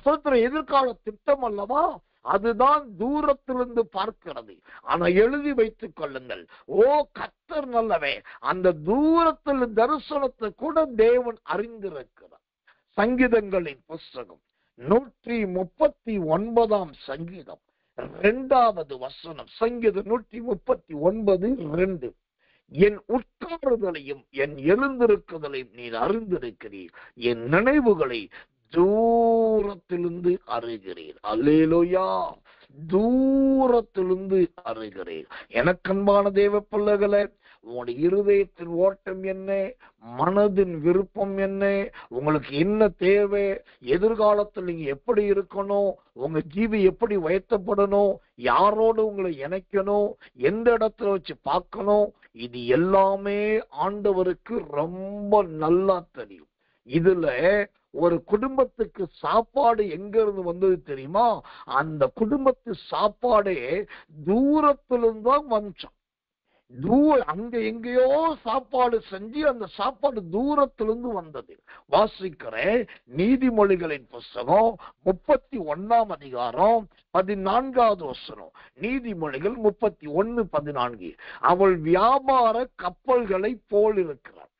சோத்திரம் எதிர்கால திட்டம் அல்லவா? அதுதான் தூரத்திலிருந்து பார்க்கிறது. ஆனா எழுதி வைத்துக் கொள்ளுங்கள், ஓ கர்த்தர் நல்லவே, அந்த தூரத்தில் தரிசனத்தை கூட தேவன் அறிந்திருக்கிறார். சங்கீதங்களின் புஸ்தகம் 139 சங்கீதம் 2வது வசனம். சங்கீதம் 139:2, என் உட்காருதலையும் என் எழுந்திருக்குதலையும் நீர் அறிந்திருக்கிறீர், என் நினைவுகளை தூரத்திலிருந்து அறிகிறீர். அல்லேலூயா, தூரத்திலிருந்து அறிகிறீர். எனக்கன்பான தேவ பிள்ளைகளே, உங்களுடைய இருதயத்தின் ஓட்டம் என்ன, மனதின் விருப்பம் என்ன, உங்களுக்கு என்ன தேவை, எதிர்காலத்தில் நீங்க எப்படி இருக்கணும், உங்க ஜீவி எப்படி உயர்த்தப்படணும், யாரோடு உங்களை இணைக்கணும், எந்த இடத்துல வச்சு பார்க்கணும், இது எல்லாமே ஆண்டவருக்கு ரொம்ப நல்லா தெரியும். இதுல ஒரு குடும்பத்துக்கு சாப்பாடு எங்க இருந்து வந்தது தெரியுமா? அந்த குடும்பத்து சாப்பாடே தூரத்திலிருந்து தான் வந்துச்சோம். அங்க எங்கேயோ சாப்பாடு செஞ்சு அந்த சாப்பாடு தூரத்திலிருந்து வந்தது. வாசிக்கிறேன் நீதிமொழிகளின் புஸ்தகம் 31 அதிகாரம் 14வது வசனம். நீதிமொழிகள் 31:14. அவள் வியாபார கப்பல்களை போல் இருக்கிறாள்,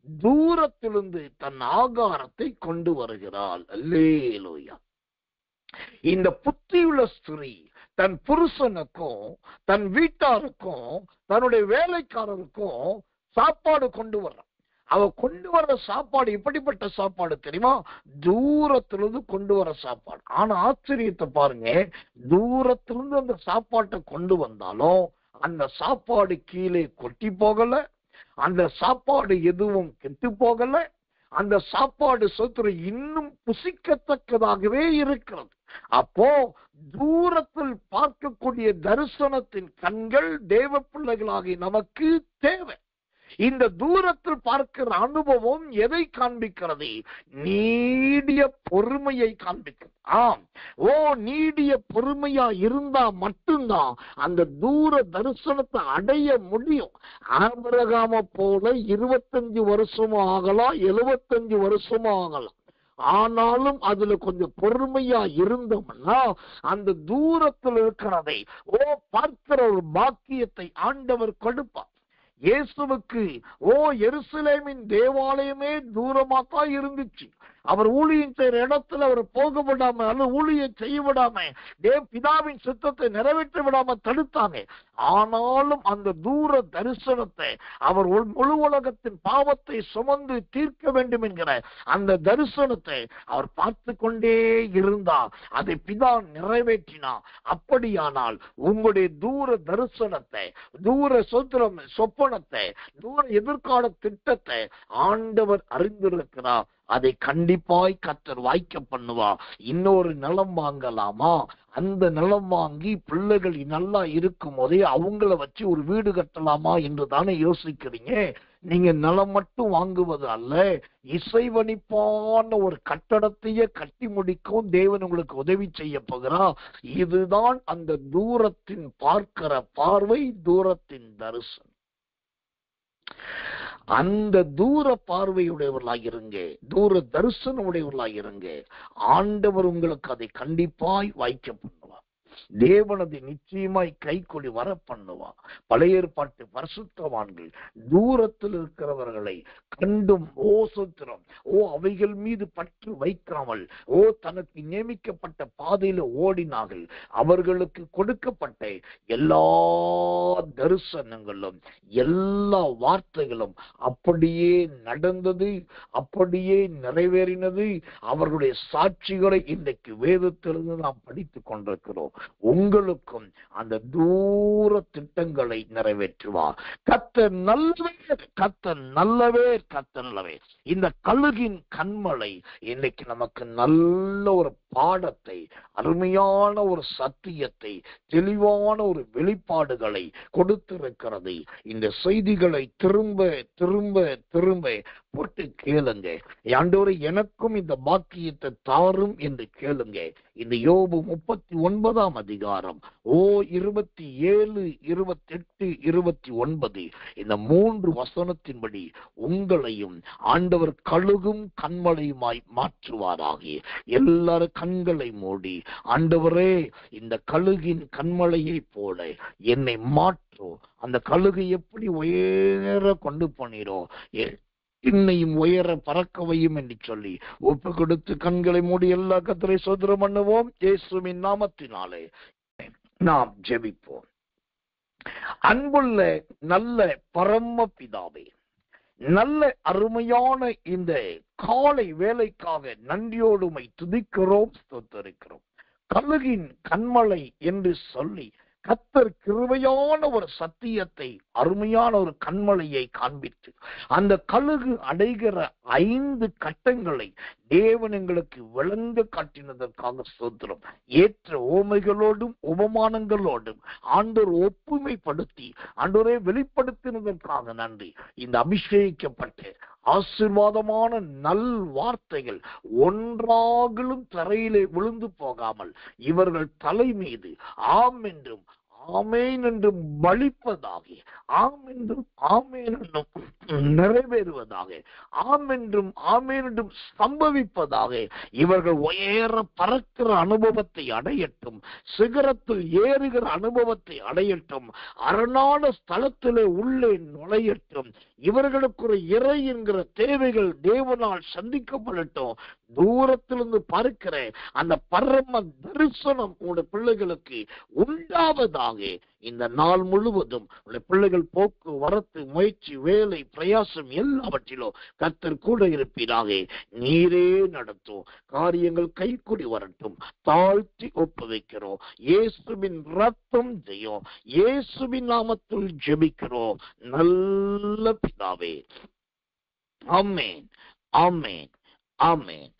தூரத்திலிருந்து தன் ஆகாரத்தை கொண்டு வருகிறாள். அல்லேலூயா. இந்த புத்தியுள்ள ஸ்திரீ தன் புருஷனுக்கும் தன் வீட்டாருக்கும் தன்னுடைய வேலைக்காரருக்கும் சாப்பாடு கொண்டு வர்ற. அவ கொண்டு வர்ற சாப்பாடு எப்படிப்பட்ட சாப்பாடு தெரியுமா? தூரத்திலிருந்து கொண்டு வர சாப்பாடு. ஆனா ஆச்சரியத்தை பாருங்க, தூரத்திலிருந்து அந்த சாப்பாட்டை கொண்டு வந்தாலும் அந்த சாப்பாடு கீழே கொட்டி போகல, அந்த சாப்பாடு எதுவும் கெட்டு போகல, அந்த சாப்பாடு சொத்து இன்னும் புசிக்கத்தக்கதாகவே இருக்கிறது. அப்போ தூரத்தில் பார்க்கக்கூடிய தரிசனத்தின் கண்கள் தேவ பிள்ளைகளாகி நமக்கு தேவை. இந்த தூரத்தில் பார்க்கிற அனுபவம் எதை காண்பிக்கிறது? நீடிய பொறுமையை காண்பிக்கிறது. ஆம், நீடிய பொறுமையா இருந்தா மட்டும்தான் அந்த தூர தரிசனத்தை அடைய முடியும். ஆபிரகாமை போல 25 வருஷமும் ஆகலாம், 75 வருஷமும் ஆகலாம். ஆனாலும் அதுல கொஞ்சம் பொறுமையா இருந்தோம்னா அந்த தூரத்தில் இருக்கிறதை பார்க்கிற ஒரு பாக்கியத்தை ஆண்டவர் கொடுப்பார். இயேசுவுக்கு எருசலேமின் தேவாலயமே தூரமா தான் இருந்துச்சு. அவர் ஊழியம் செய்யற இடத்துல அவர் போக விடாம அல்லது ஊழியம் செய்ய விடாம பிதாவின் சித்தத்தை நிறைவேற்ற விடாம தடுத்தாங்க. ஆனாலும் அந்த தூர தரிசனத்தை அவர் முழு உலகத்தின் பாவத்தை சுமந்து தீர்க்க வேண்டும் என்கிற அந்த தரிசனத்தை அவர் பார்த்து கொண்டே இருந்தார். அதை பிதா நிறைவேற்றினார். அப்படியானால் உங்களுடைய தூர தரிசனத்தை, தூர சொப்பனத்தை, தூர எதிர்கால திட்டத்தை ஆண்டவர் அறிந்திருக்கிறார். அதை கண்டிப்பாய் கர்த்தர் வாய்க்க பண்ணுவா. இன்னொரு நிலம் வாங்கலாமா? அந்த நிலம் வாங்கி பிள்ளைகள் நல்லா இருக்கும் போதே அவங்கள வச்சு ஒரு வீடு கட்டலாமா என்று தானே யோசிக்கிறீங்க. நீங்க நிலம் மட்டும் வாங்குவது அல்ல, இசைவனிப்பான ஒரு கட்டடத்தையே கட்டி முடிக்கும் தேவன் உங்களுக்கு உதவி செய்ய போகிறார். இதுதான் அந்த தூரத்தின் பார்க்கிற பார்வை, தூரத்தின் தரிசனம். அந்த தூர பார்வையுடையவர்களாக இருங்க, தூர தரிசனம் உடையவர்களாக இருங்க. ஆண்டவர் உங்களுக்கு அதை கண்டிப்பாய் வாய்க்க பண்ணுவார். தேவனது நிச்சயமாய் கைகொடி வர பண்ணுவார். பழைய ஏற்பாட்டு பரிசுத்தவான்கள் தூரத்தில் இருக்கிறவர்களை கண்டும் சோத்திரம் அவைகள் மீது பற்று வைக்காமல் தனக்கு நியமிக்கப்பட்ட பாதையில ஓடினார்கள். அவர்களுக்கு கொடுக்கப்பட்ட எல்லா தரிசனங்களும் எல்லா வார்த்தைகளும் அப்படியே நடந்தது, அப்படியே நிறைவேறினது. அவர்களுடைய சாட்சிகளை இன்றைக்கு வேதத்திலிருந்து நாம் படித்துக் கொண்டிருக்கிறோம். உங்களுக்கும் அந்த தூர திட்டங்களை நிறைவேற்றுவார். கர்த்தர் நல்லவர், கர்த்தர் நல்லவர், கர்த்தர் நல்லவர். இந்த கழுகின் கண்மலை இன்னைக்கு நமக்கு நல்ல ஒரு பாடத்தை, அருமையான ஒரு சத்தியத்தை, தெளிவான ஒரு வெளிப்பாடுகளை கொடுத்திருக்கிறது. இந்த செய்திகளை திரும்ப திரும்ப திரும்ப போட்டு கேளுங்க. ஆண்டவரே எனக்கும் இந்த பாக்கியத்தை தாரும் என்று கேளுங்க. இந்த யோபு 39 அதிகாரம் 27, 28, 29 இந்த 3 வசனத்தின்படி உங்களையும் ஆண்டவர் கழுகும் கண்மலையுமாய் மாற்றுவாராக. எல்லாரும் கண்களை மூடி, ஆண்டவரே இந்த கழுகின் கண்மலையை போல என்னை மாற்றும். அந்த கழுகு எப்படி உயர கொண்டு போனீரோ இன்னையும் உயர பறக்கவையும் என்று சொல்லி ஒப்பு கொடுத்து கண்களை மூடி எல்லா கர்த்தரை ஸ்தோத்திரம் பண்ணுவோம். இயேசுவின் நாமத்தினாலே நாம் ஜெபிப்போம். அன்புள்ள நல்ல பரம பிதாவே, நல்ல அருமையான இந்த காலை வேலைக்காக நன்றியோடு உம்மை துதிக்கிறோம், ஸ்தோத்திரிக்கிறோம். கழுகின் கண்மலை என்று சொல்லி கர்த்தர் கிருபையான ஒரு சத்தியத்தை, அருமையான ஒரு கண்மலையை காண்பித்து அந்த கழுகு அடைகிற 5 கட்டங்களை தேவன் எங்களுக்கு விளங்க காட்டினதற்காக ஸ்தோத்திரம். ஏற்ற ஓமைகளோடும் உபமானங்களோடும் ஆண்டவர் ஒப்புமைப்படுத்தி ஆண்டவரை வெளிப்படுத்தினதற்காக நன்றி. இந்த அபிஷேகிக்கப்பட்டு ஆசீர்வாதமான நல் வார்த்தைகள் ஒன்றாகலும் தரையிலே விழுந்து போகாமல் இவர்கள் தலை மீது ஆம் என்றும் ஆமேன் என்றும் பலிப்பதாகி ஆம் என்றும் ஆமேன் என்றும் நிறைவேறுவதாக, ஆம் என்றும் ஆமேன் என்றும் சம்பவிப்பதாக. இவர்கள் உயர பறக்கிற அனுபவத்தை அடையட்டும், சிகரத்தில் ஏறுகிற அனுபவத்தை அடையட்டும், அரணான ஸ்தலத்திலே உள்ளே நுழையட்டும். இவர்களுக்கு ஒரு இறை என்கிற தேவைகள் தேவனால் சந்திக்கப்படட்டும். தூரத்திலிருந்து பார்க்கிற அந்த பரம தரிசனம் உங்களுடைய பிள்ளைகளுக்கு உண்டாவதாக. இந்த நாள் முழுவதும் உங்களுடைய பிள்ளைகள் போக்கு வரத்து முயற்சி வேலை பிரயாசம் எல்லாவற்றிலும் கர்த்தர் கூட இருப்பீராக. நீரே நடத்தும், காரியங்கள் கைக்கூடி வரட்டும். தாழ்த்தி ஒப்புவிக்கிறோம். இயேசுவின் ரத்தம் ஜெயம். இயேசுவின் நாமத்தில் ஜெபிக்கிறோம் நல்ல பிதாவே. ஆமென், ஆமென், ஆமென்.